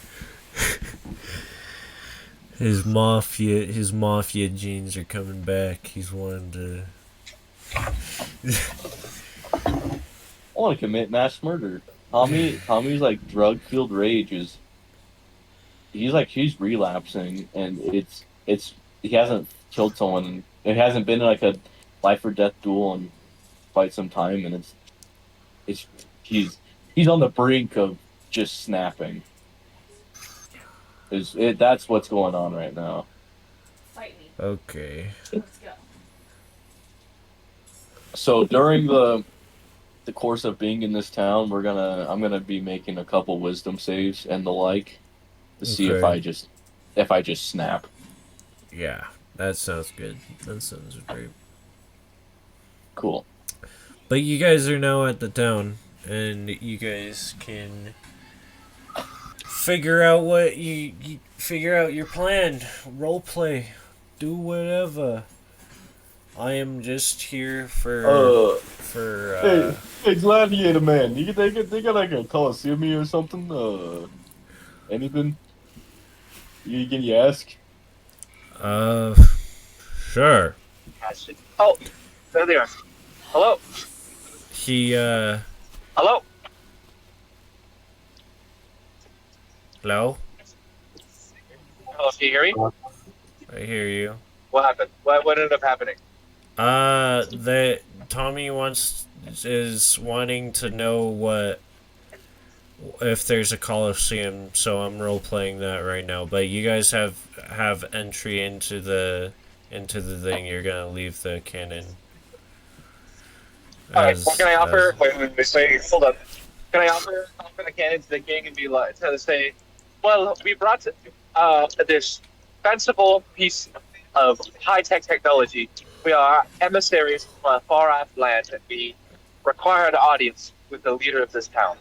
His mafia genes are coming back. He's wanting to. I want to commit mass murder. Tommy's like drug-fueled rage is. He's relapsing, and it's he hasn't killed someone. It hasn't been like a life or death duel in quite some time, and he's on the brink of just snapping. That's what's going on right now. Fight me. Okay. Let's go. So during the course of being in this town, I'm gonna be making a couple wisdom saves and the like to see if I just snap. Yeah, that sounds good. That sounds great. Cool. But you guys are now at the town, and you guys can figure out what you figure out your plan. Role play, do whatever. I am just here for Hey, Gladiator Man, they got like a Coliseum here or something? Anything? Can you ask? Sure. Oh, there they are. Hello. Hello? Hello, can you hear me? I hear you. What happened? What ended up happening? That Tommy is wanting to know if there's a Coliseum, so I'm role playing that right now. But you guys have entry into the thing. You're gonna leave the cannon. Alright, what can I offer? Wait, hold up. Can I offer the cannon to the king and be like, to say, well, we brought this fanciful piece of high-tech technology. We are emissaries from a far-off land, and we require an audience with the leader of this town.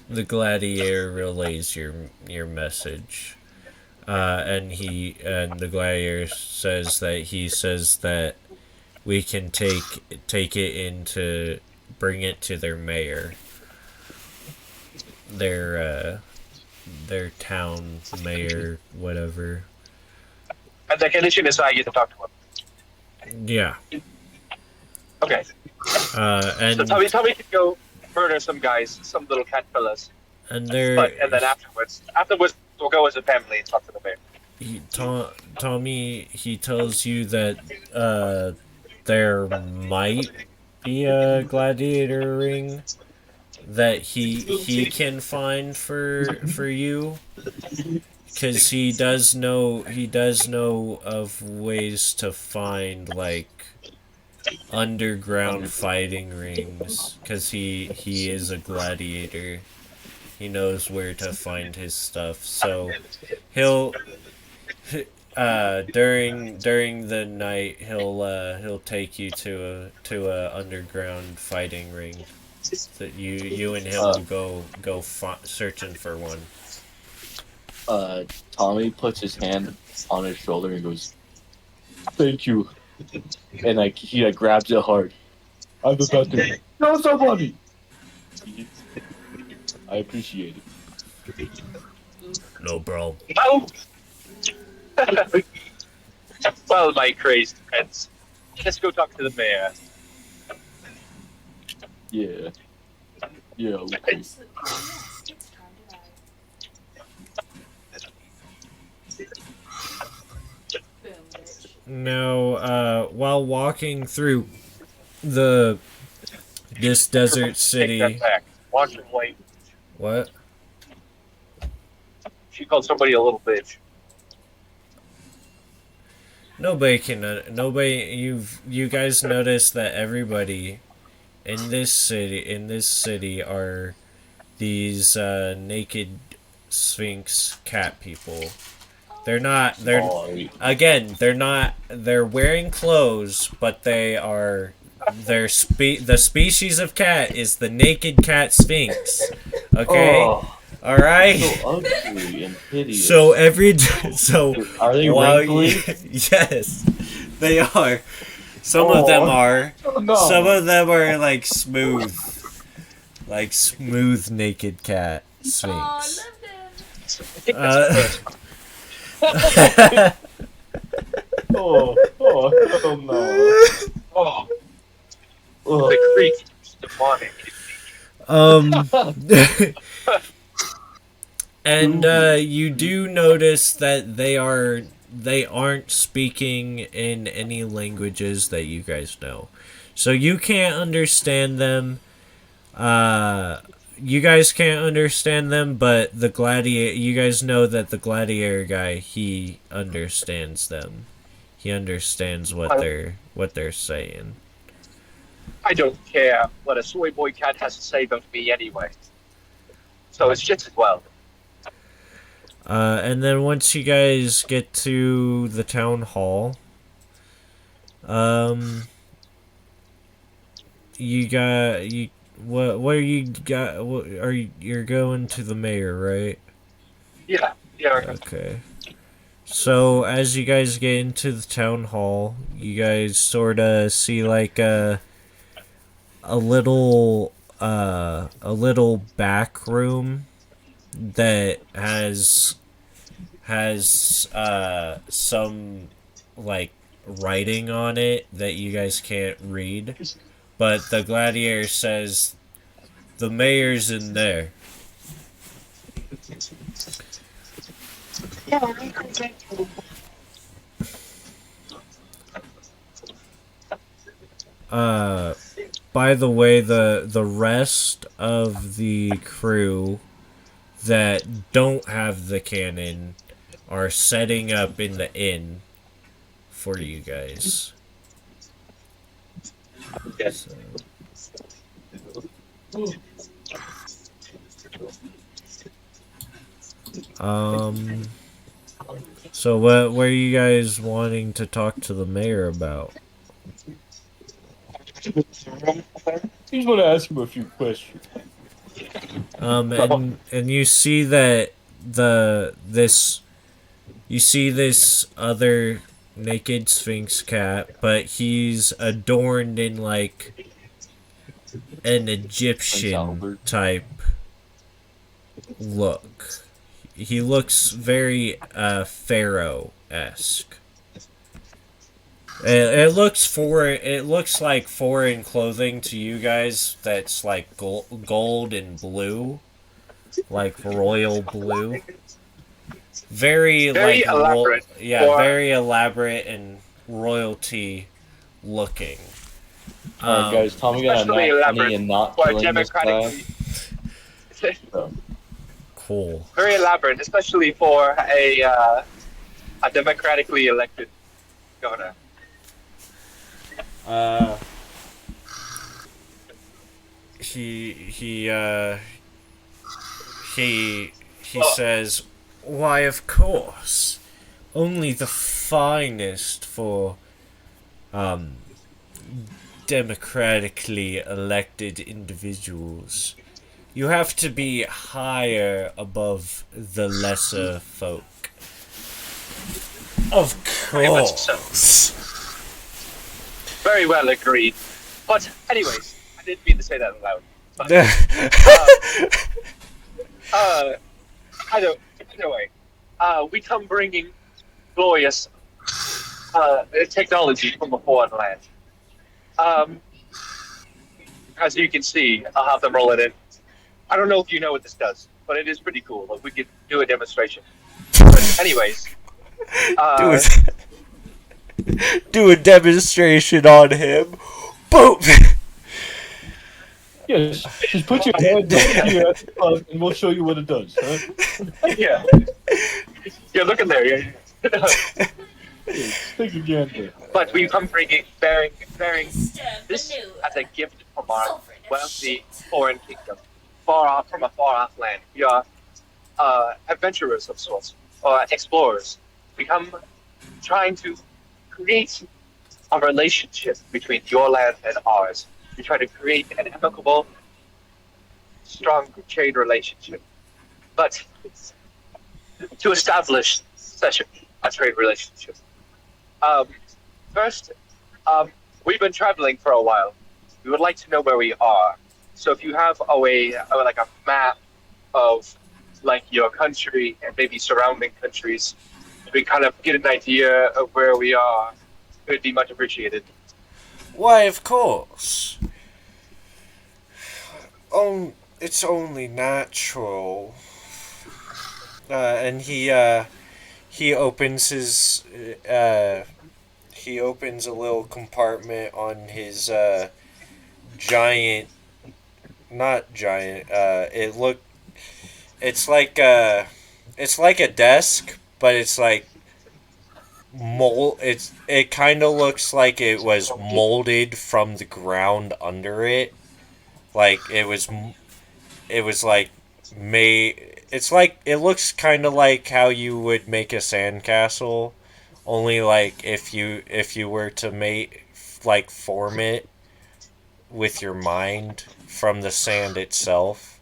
The gladiator relays your message, and the gladiator says that we can take it into bring it to their mayor, their town mayor, whatever. And the condition is I get to talk to him. Yeah. Okay. And so Tommy could go murder some guys, some little cat fellas. And then afterwards we'll go as a family and talk to the mayor. Tommy, he tells you that there might be a gladiator ring that he can find for you, because he does know of ways to find like underground fighting rings, because he is a gladiator. He knows where to find his stuff. So he'll during the night he'll take you to a underground fighting ring that you and him will go searching for one. Tommy puts his hand on his shoulder and goes, "Thank you," and like he like grabs it hard. I'm about to kill somebody. I appreciate it. No, bro. Oh! Well, my crazy friends. Let's go talk to the mayor. Yeah. Yeah. Okay. It's time to die. Boom, bitch. Now, while walking through this desert Take city, that back. Watch him wait. what? She called somebody a little bitch. Nobody can. Nobody. You guys notice that everybody in this city are these naked Sphinx cat people. They're not. Sorry. They're not. They're wearing clothes, but the species of cat is the naked cat Sphinx. Okay. Oh, All right. so ugly and hideous. So Are they while wrinkly? yes, they are. Some of them are. Oh, no. Some of them are like smooth naked cat Oh, I Sphinx. love them. Oh, hell no. Oh, Ugh. the creek is demonic. And you do notice that they aren't speaking in any languages that you guys know, so you can't understand them. You guys can't understand them, but you guys know that the gladiator guy, he understands them. He understands what they're saying. I don't care what a soy boy cat has to say about me anyway. So it's just as well. And then once you guys get to the town hall, you got you what are you got? What are you're going to the mayor, right? Yeah. Okay. So as you guys get into the town hall, you guys sort of see like a little back room that has some like writing on it that you guys can't read, but the gladiator says the mayor's in there. By the way, the rest of the crew that don't have the cannon are setting up in the inn for you guys. Yes. So what are you guys wanting to talk to the mayor about? He's gonna ask him a few questions. And you see that you see this other naked Sphinx cat, but he's adorned in like an Egyptian type look. He looks very pharaoh-esque. It looks like foreign clothing to you guys. That's like gold and blue, like royal blue. Very like elaborate. very elaborate and royalty looking. Alright, guys, Tommy gonna Especially not funny elaborate and not for a killing this guy. democratically. Cool. Very elaborate, especially for a democratically elected governor. Uh, he he Well, says, "Why, of course, only the finest for democratically elected individuals. You have to be higher above the lesser folk." Of very much so. course. Very well agreed. But anyways, I didn't mean to say that aloud. But, either way, we come bringing glorious technology from a foreign land. As you can see, I'll have them roll it in. I don't know if you know what this does, but it is pretty cool. Like, we could do a demonstration. But anyways, do a do a demonstration on him. Boom. Yes, just put your hand up here and we'll show you what it does, huh? yeah, yeah. Look in there. Yeah. Take a gander. But we come bearing Stab this the new as a gift from our sovereign of wealthy shit. foreign kingdom, from a far off land. We are adventurers of sorts, or explorers. We come trying to create a relationship between your land and ours. We try to create an amicable, strong trade relationship. But to establish such a trade relationship, um, first, we've been traveling for a while. We would like to know where we are. So if you have a way, like a map of like your country and maybe surrounding countries, we kind of get an idea of where we are, it would be much appreciated. Why, of course. It's only natural. And he opens his he opens a little compartment on his giant, not giant. It's like it's like a desk, but it's like it kind of looks like it was molded from the ground under it. Like it was like made. It's like it looks kind of like how you would make a sandcastle, only like if you were to make like form it with your mind from the sand itself.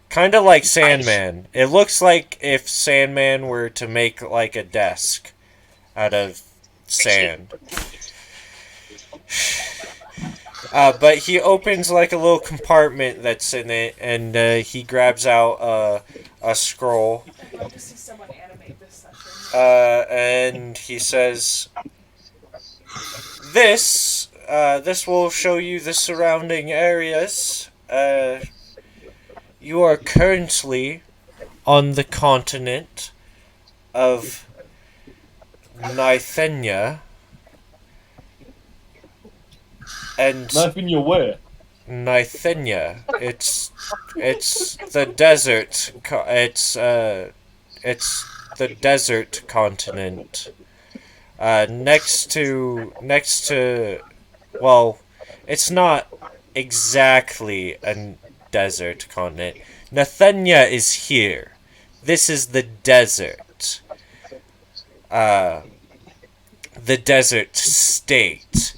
Kind of like Sandman. It looks like if Sandman were to make like a desk out of sand. But he opens like a little compartment that's in it, and he grabs out a scroll. I'd love to see someone animate this session. And he says, "This will show you the surrounding areas. You are currently on the continent of Nithenia, and Nothing you wear. Nithenia. It's the desert. It's the desert continent. Next to, well, it's not exactly a desert continent. Nithenia is here. This is the desert. The desert state.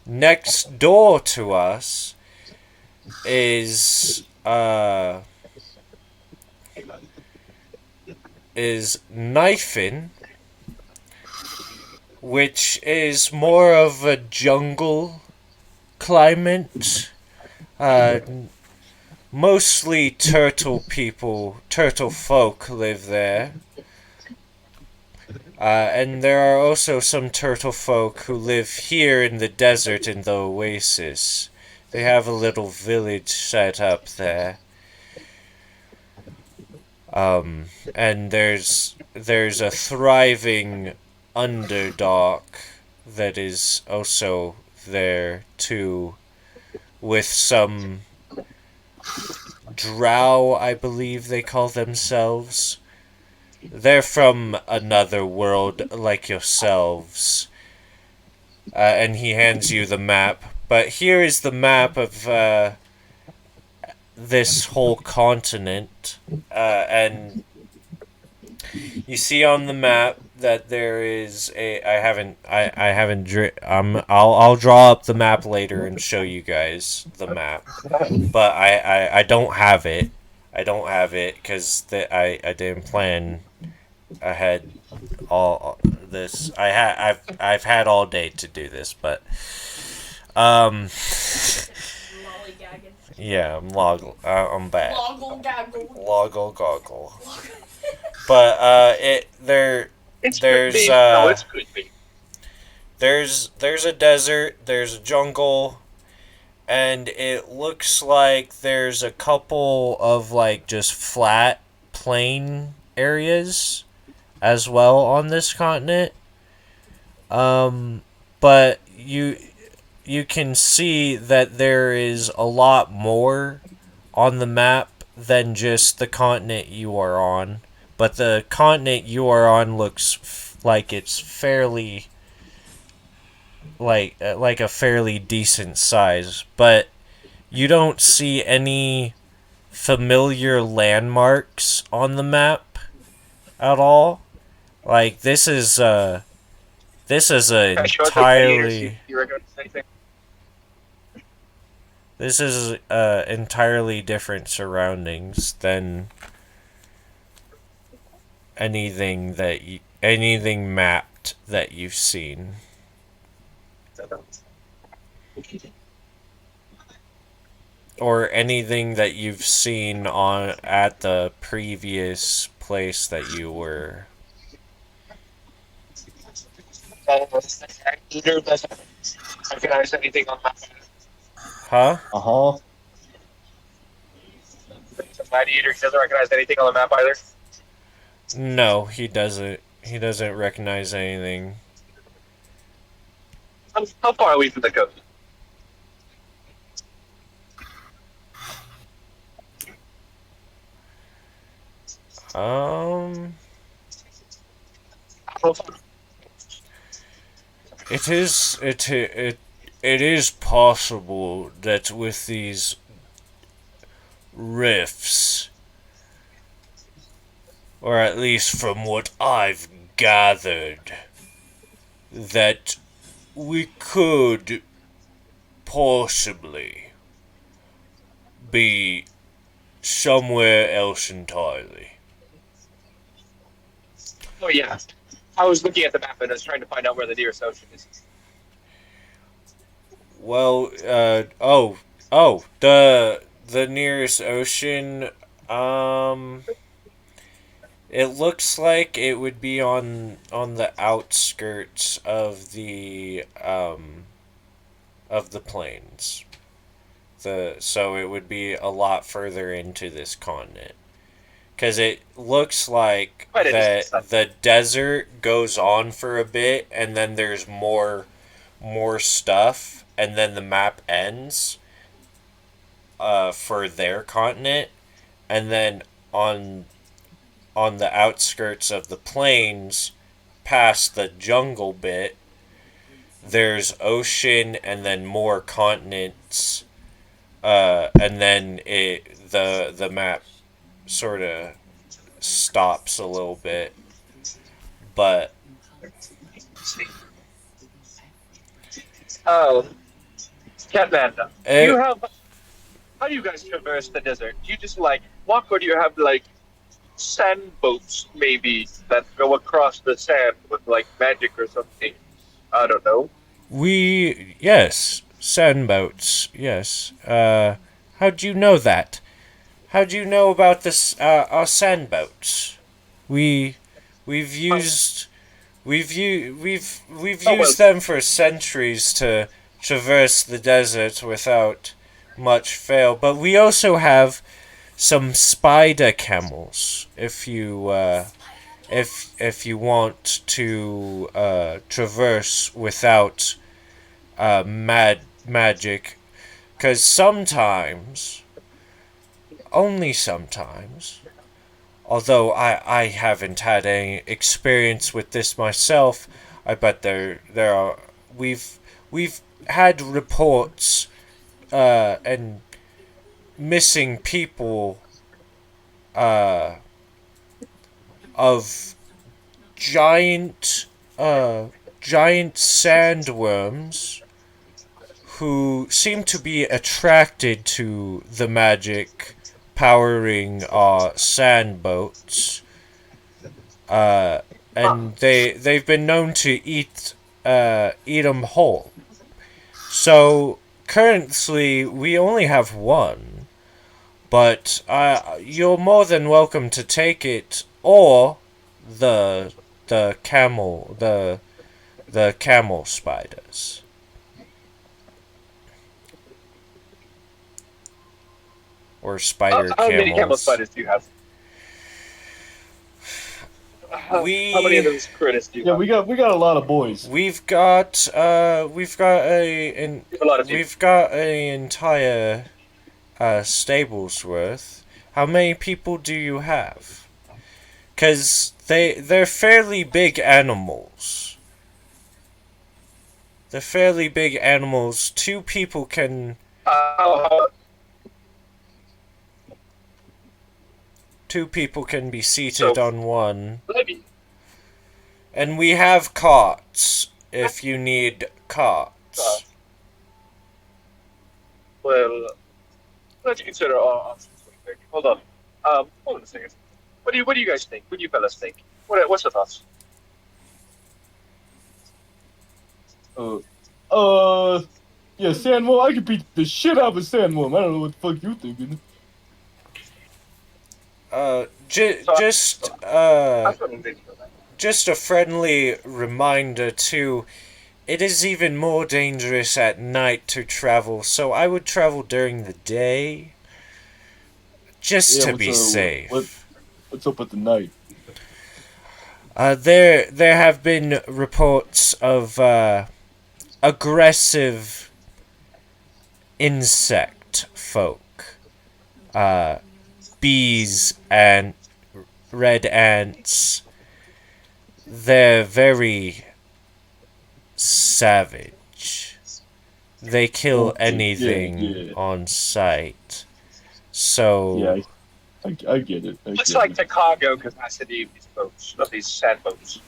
Next door to us is Knifin, which is more of a jungle climate. Mostly turtle folk live there. And there are also some turtle folk who live here in the desert in the oasis. They have a little village set up there. And there's a thriving underdark that is also there too, with some drow, I believe they call themselves. They're from another world like yourselves. And he hands you the map. But here is the map of this whole continent. And you see on the map that there is a. I haven't. I'll draw up the map later and show you guys the map. But I don't have it. I don't have it because I didn't plan ahead all this. I've had all day to do this, but um Lollygagging. yeah, I'm bad. Loggle gaggle. Loggle goggle. But It's there's creepy. No, it's creepy. there's a desert, there's a jungle, and it looks like there's a couple of like just flat plain areas as well on this continent. But you can see that there is a lot more on the map than just the continent you are on. But the continent you are on looks like it's fairly like a fairly decent size, but you don't see any familiar landmarks on the map at all. Like this is a Sure, the players, entirely you recognize anything? this is entirely different surroundings than anything mapped that you've seen. Or anything that you've seen on at the previous place that you were. Either doesn't recognize anything on map. Huh? Uh-huh. The gladiator doesn't recognize anything on the map either. No, he doesn't. He doesn't recognize anything. How far are we from the coast? Um, How far? it is possible that with these rifts, or at least from what I've gathered, that we could possibly be somewhere else entirely. Oh yeah, I was looking at the map and I was trying to find out where the nearest ocean is. Well, the nearest ocean, it looks like it would be on the outskirts of the plains. So it would be a lot further into this continent. Because it looks like Quite a that distance. the desert goes on for a bit, and then there's more stuff, and then the map ends for their continent, and then on the outskirts of the plains, past the jungle bit, there's ocean and then more continents, and then the map sort of stops a little bit, but Catman, do you have? How do you guys traverse the desert? Do you just like walk, or do you have like sand boats maybe that go across the sand with like magic or something? I don't know. yes, sandboats, yes. How'd you know that? How'd you know about this, our sandboats? We've used we've Oh, well. used them for centuries to traverse the desert without much fail, but we also have some spider camels. if you want to traverse without magic, because sometimes, only sometimes, although I haven't had any experience with this myself, I bet there are we've we've had reports and missing people uh, of giant giant sandworms who seem to be attracted to the magic powering sand boats. Uh, and they've been known to eat them whole. So currently we only have one, but you're more than welcome to take it, or the the camel spiders. Or spider How many camel camels. spiders do you have? How many of We those critters do you Yeah, have? we got a lot of boys. we've got You have a lot of people. we've got a entire stables worth. How many people do you have? Cause they're fairly big animals. They're fairly big animals. Two people can Uh, be seated So- on one. maybe. And we have carts if you need carts. Well, let's consider our options. Hold on. Hold on a second. What do you guys think? What do you fellas think? What's your thoughts? Yeah, Sandworm. I could beat the shit out of a Sandworm. I don't know what the fuck you thinking. Just That's what I'm thinking of that. just a friendly reminder too. It is even more dangerous at night to travel, so I would travel during the day just to be safe. What's up with the night? There have been reports of aggressive insect folk, bees and red ants. They're very savage. They kill Okay, anything yeah. on sight. So Yeah, I get it. What's like the cargo capacity of these boats, of these sand boats?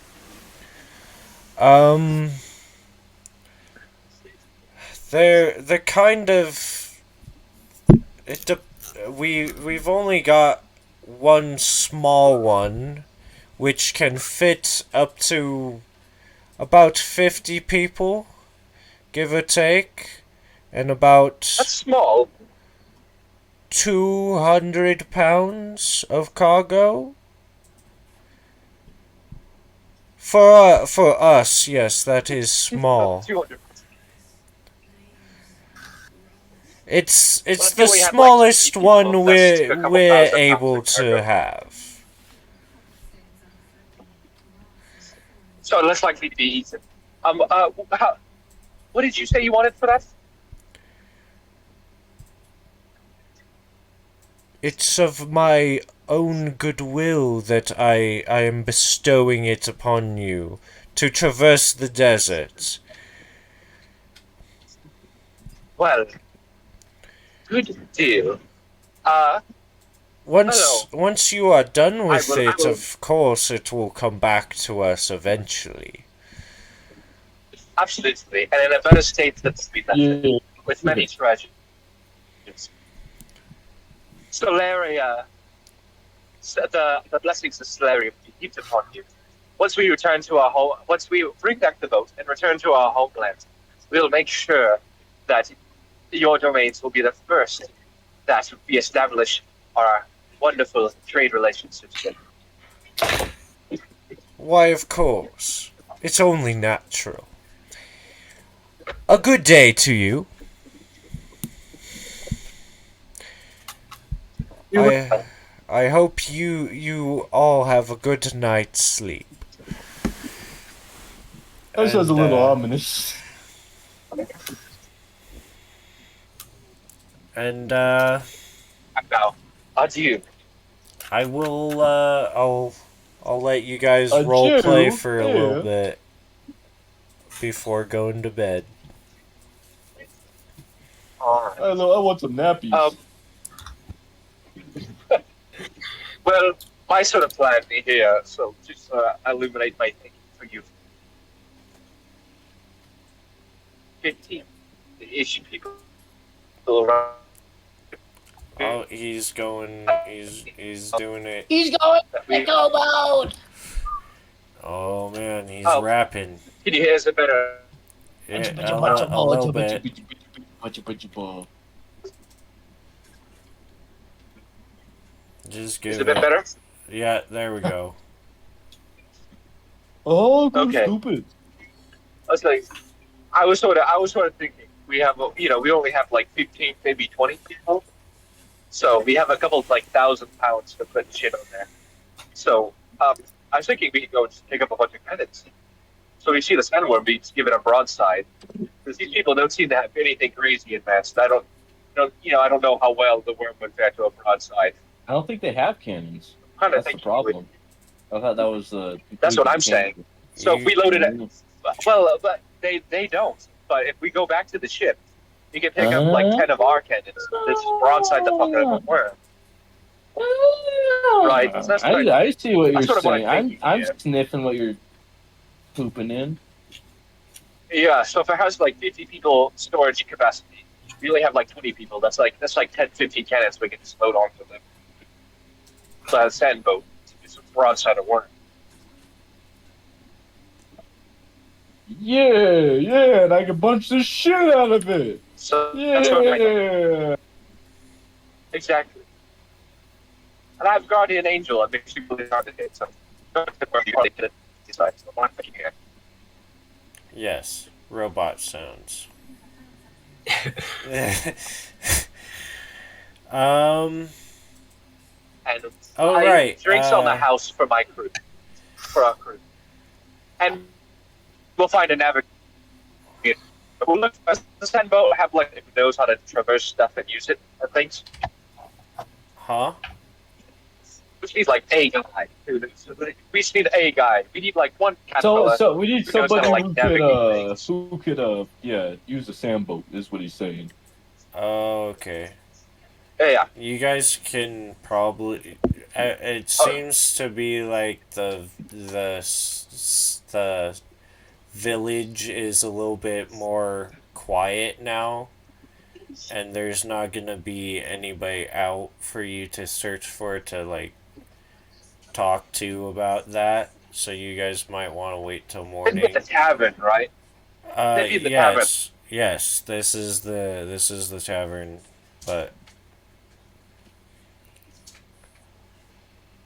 um they're kind of we've only got one small one which can fit up to about 50 people, give or take, and about That's small. 200 pounds of cargo. For us, yes, that is small. 200. It's Well, the if we had, like, smallest 50 one people, that's a couple we're thousand pounds able of to cargo. have. So less likely to be eaten. What did you say you wanted for that? It's of my own goodwill that I am bestowing it upon you to traverse the desert. Well, good deal. Once you are done with I it, will- of course it will come back to us eventually. Absolutely, and in a better state than we left it, Yeah. with many treasures. Solaria, the blessings of Solaria be heaped upon you. Once we bring back the boat and return to our homeland, we'll make sure that your domains will be the first that we establish our wonderful trade relationships with. Why, of course. It's only natural. A good day to you. I hope you all have a good night's sleep. That sounds a And, little ominous. And Now, adieu. I will I'll let you guys A role play Jew? for a little Yeah. bit before going to bed. All right. I want some nappies. Well, my sort of plan here, so just illuminate my thinking for you. 15-ish people around. Oh, he's doing it. He's going That we, sicko mode. Oh man, he's oh, rapping. can you hear us a better? Yeah, a little bit. Just Is it a give bit it. better? Yeah, there we go. Oh, go Okay. stupid. I was like, I was sort of thinking we have, we only have like 15, maybe 20 people, so we have a couple of like 1,000 pounds to put shit on there. So, I was thinking we could go and just pick up a bunch of cannons. So we see the sandworm, we just give it a broadside. Because these people don't seem to have anything crazy advanced. I don't know how well the worm would fare to a broadside. I don't think they have cannons. Kind of That's the think you would. problem. I thought that was That's what completely I'm saying. canceled. So if You we loaded it, well, but they don't. But if we go back to the ship, you can pick up like 10 of our cannons. This is broadside the fuck out of a worm. Right. So I see what you're that's sort of what saying. I'm I'm thinking. I'm Yeah. sniffing what you're pooping in. Yeah. So if it has like 50 people storage capacity, we only have like 20 people. That's like 10, 15 cannons we can just load onto them. So a sand boat. It's a broadside of worm. Yeah, and I can punch the shit out of it. So that's what I Yeah. exactly. And I have Guardian Angel. It makes me really hard to hit. So yes, robot sounds. um. and Oh I right. drinks on the house for my crew, for our crew, and we'll find a navigator. We'll look for the sand boat have like who knows how to traverse stuff and use it for things. Huh? We just need like a guy. We just need a guy. We need like one cat fella So we need who knows how somebody to like navigate things. who could use a sandboat is what he's saying. Okay. Yeah. You guys can probably. It Oh, seems to be like the village is a little bit more quiet now, and there's not gonna be anybody out for you to search for to like talk to about that. So you guys might want to wait till and with the morning. tavern, right? Maybe in the tavern. Yes. This is the tavern, but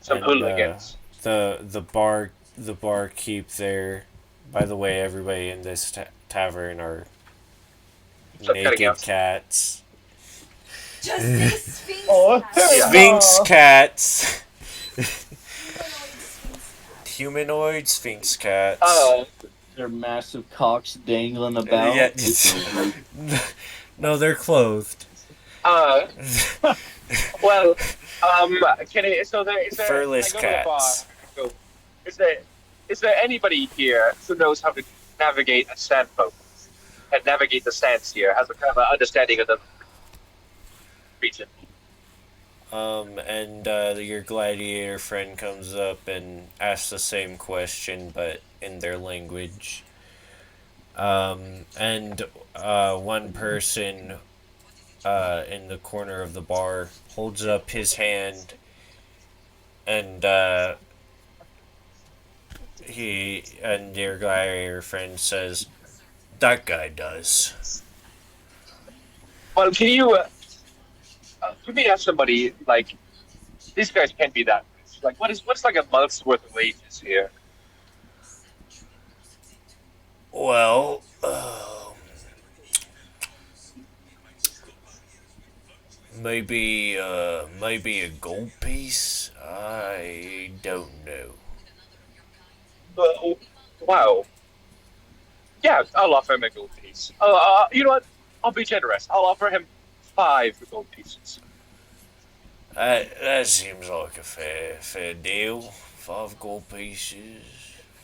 Some and hooligans. the barkeep there. By the way, everybody in this tavern are Some naked cats. Just say Sphinx. Oh, cat. Yeah. Sphinx cats. Humanoid Humanoid Sphinx Sphinx cat. cats. Their massive cocks dangling about. Yeah. No, they're clothed. Uh, well, can it? So there is there. Furless I go to the bar. cats. I go, is there anybody here who knows how to navigate a sand boat and navigate the sands here? Has a kind of an understanding of the region? And your gladiator friend comes up and asks the same question, but in their language. And one person in the corner of the bar holds up his hand, and your gladiator friend says, "That guy does." Well, can you? Let me ask somebody like these guys can't be that rich. Like, what's like a month's worth of wages here? Well, maybe a gold piece. I don't know. Uh, wow. Yeah, I'll offer him a gold piece. You know what? I'll be generous. I'll offer him 5 gold pieces. That seems like a fair deal. 5 gold pieces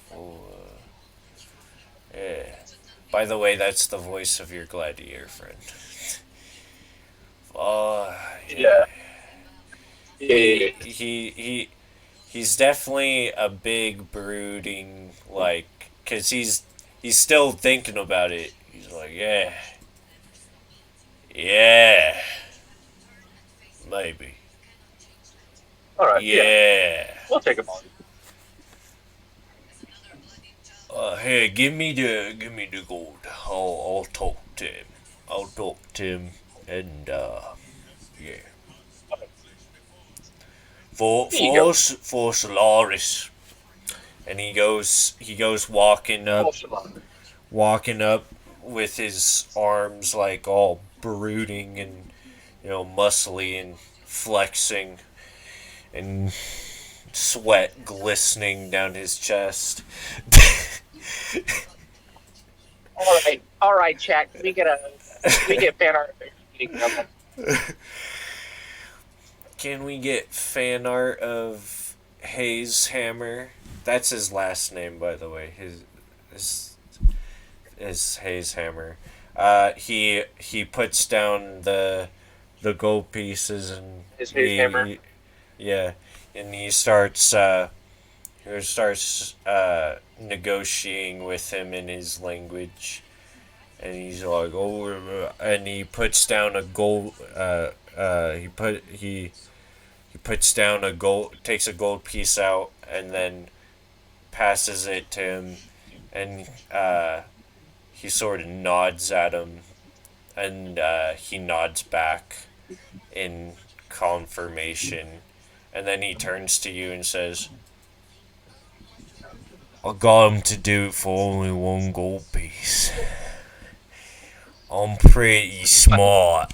for yeah. By the way, that's the voice of your gladiator friend. Oh yeah. Yeah. He Yeah. he he he's definitely a big brooding like cuz he's still thinking about it. He's like, "Yeah. Yeah. Maybe. All right. Yeah. Yeah. We'll take him on. Here, give me the gold. I'll talk to him. I'll talk to him, and yeah. Here you go. For Solaris, and he goes walking up with his arms like all brooding and muscly and flexing and sweat glistening down his chest. All right, Jack. Can we get fan art? Can we get fan art of Hayes Hammer? That's his last name, by the way. His is Hayes Hammer. He puts down the gold pieces and His hammer. yeah, and he starts negotiating with him in his language, and he's like, oh, and he puts down a gold. He puts down a gold, takes a gold piece out, and then passes it to him, and he sort of nods at him, and he nods back in confirmation, and then he turns to you and says, I got him to do it for only 1 gold piece. I'm pretty smart.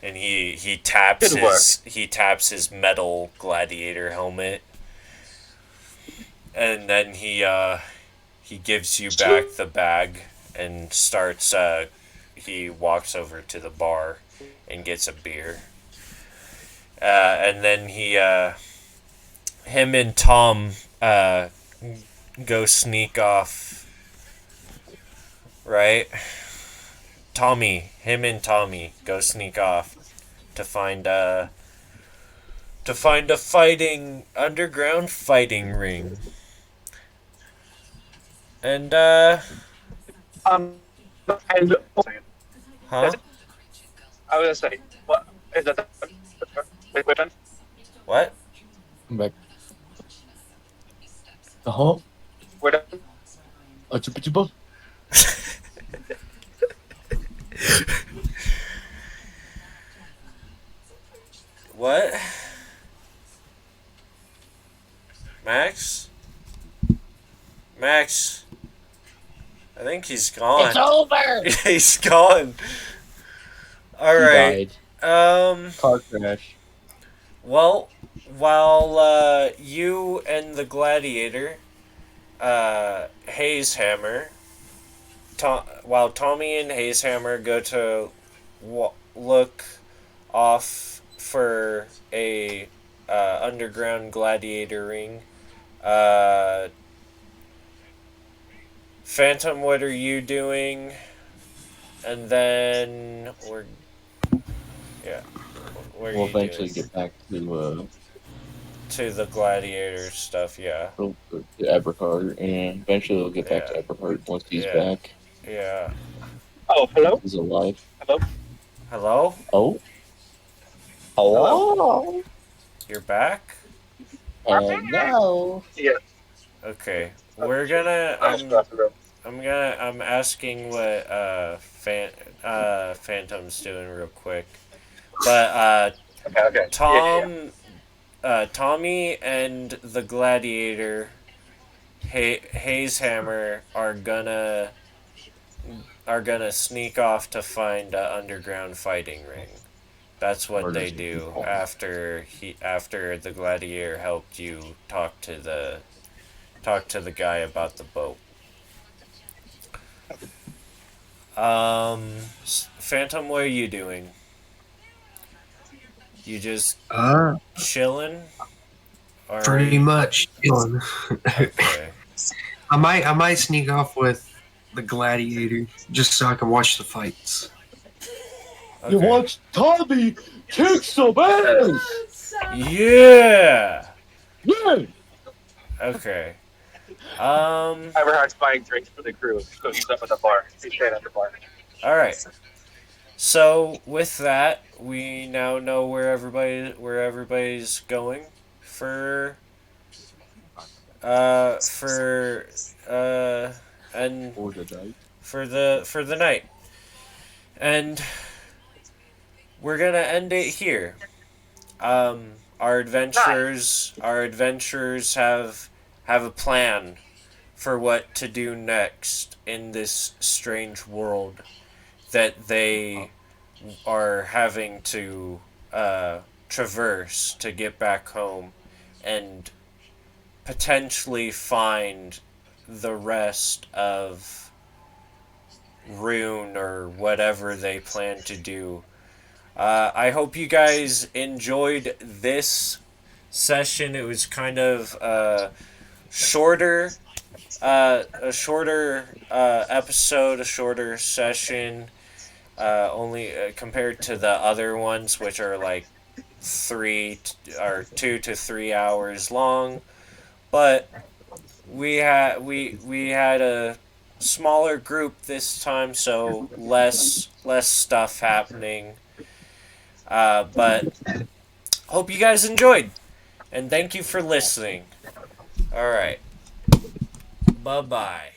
And Good work. he taps his metal gladiator helmet, and then he gives you back the bag and starts he walks over to the bar and gets a beer. And then him and Tom go sneak off, right? Him and Tommy go sneak off to find a fighting underground fighting ring. And And huh? I was gonna say, what is that? Wait, wait, What? I'm back. Uh-huh. we're done. Chupa. What? Max? Max? I think he's gone. It's over! He's gone. All He right. died. Car crash. Well, while you and the gladiator, Hazehammer, while Tommy and Hazehammer go to look off for a underground gladiator ring, Phantom, what are you doing? And then yeah, where are We'll you eventually doing? get back to To the gladiator stuff, yeah. Eberhard, and eventually we'll get back Yeah. to Eberhard once he's Yeah. back. Yeah. Oh, hello, He's alive. hello. Hello? Oh? Hello? Hello? You're back? No. Yeah. Okay. We're gonna I'm asking what Phantom's doing real quick. But Okay, okay. Tommy and the gladiator Hazehammer are gonna sneak off to find a underground fighting ring. That's what Murder they some do people. after the gladiator helped you talk to the guy about the boat. Phantom, what are you doing? You just Uh, chilling, or are pretty you much chilling. okay? I might sneak off with the gladiator just so I can watch the fights. You Okay. watch Tommy kick some ass. Yeah. Yeah. Okay. Um. Everhard's buying drinks for the crew, so he's up at the bar. He's staying at the bar. All right. So with that, we now know where everybody's going for for uh and For the night. for the night. And we're gonna end it here. Our adventurers have a plan for what to do next in this strange world that they are having to traverse to get back home and potentially find the rest of Rune or whatever they plan to do. I hope you guys enjoyed this session. It was kind of shorter, a shorter episode, a shorter session. Only compared to the other ones, which are like 2 to 3 hours long. But we had a smaller group this time, so less stuff happening. But hope you guys enjoyed, and thank you for listening. All right, bye bye.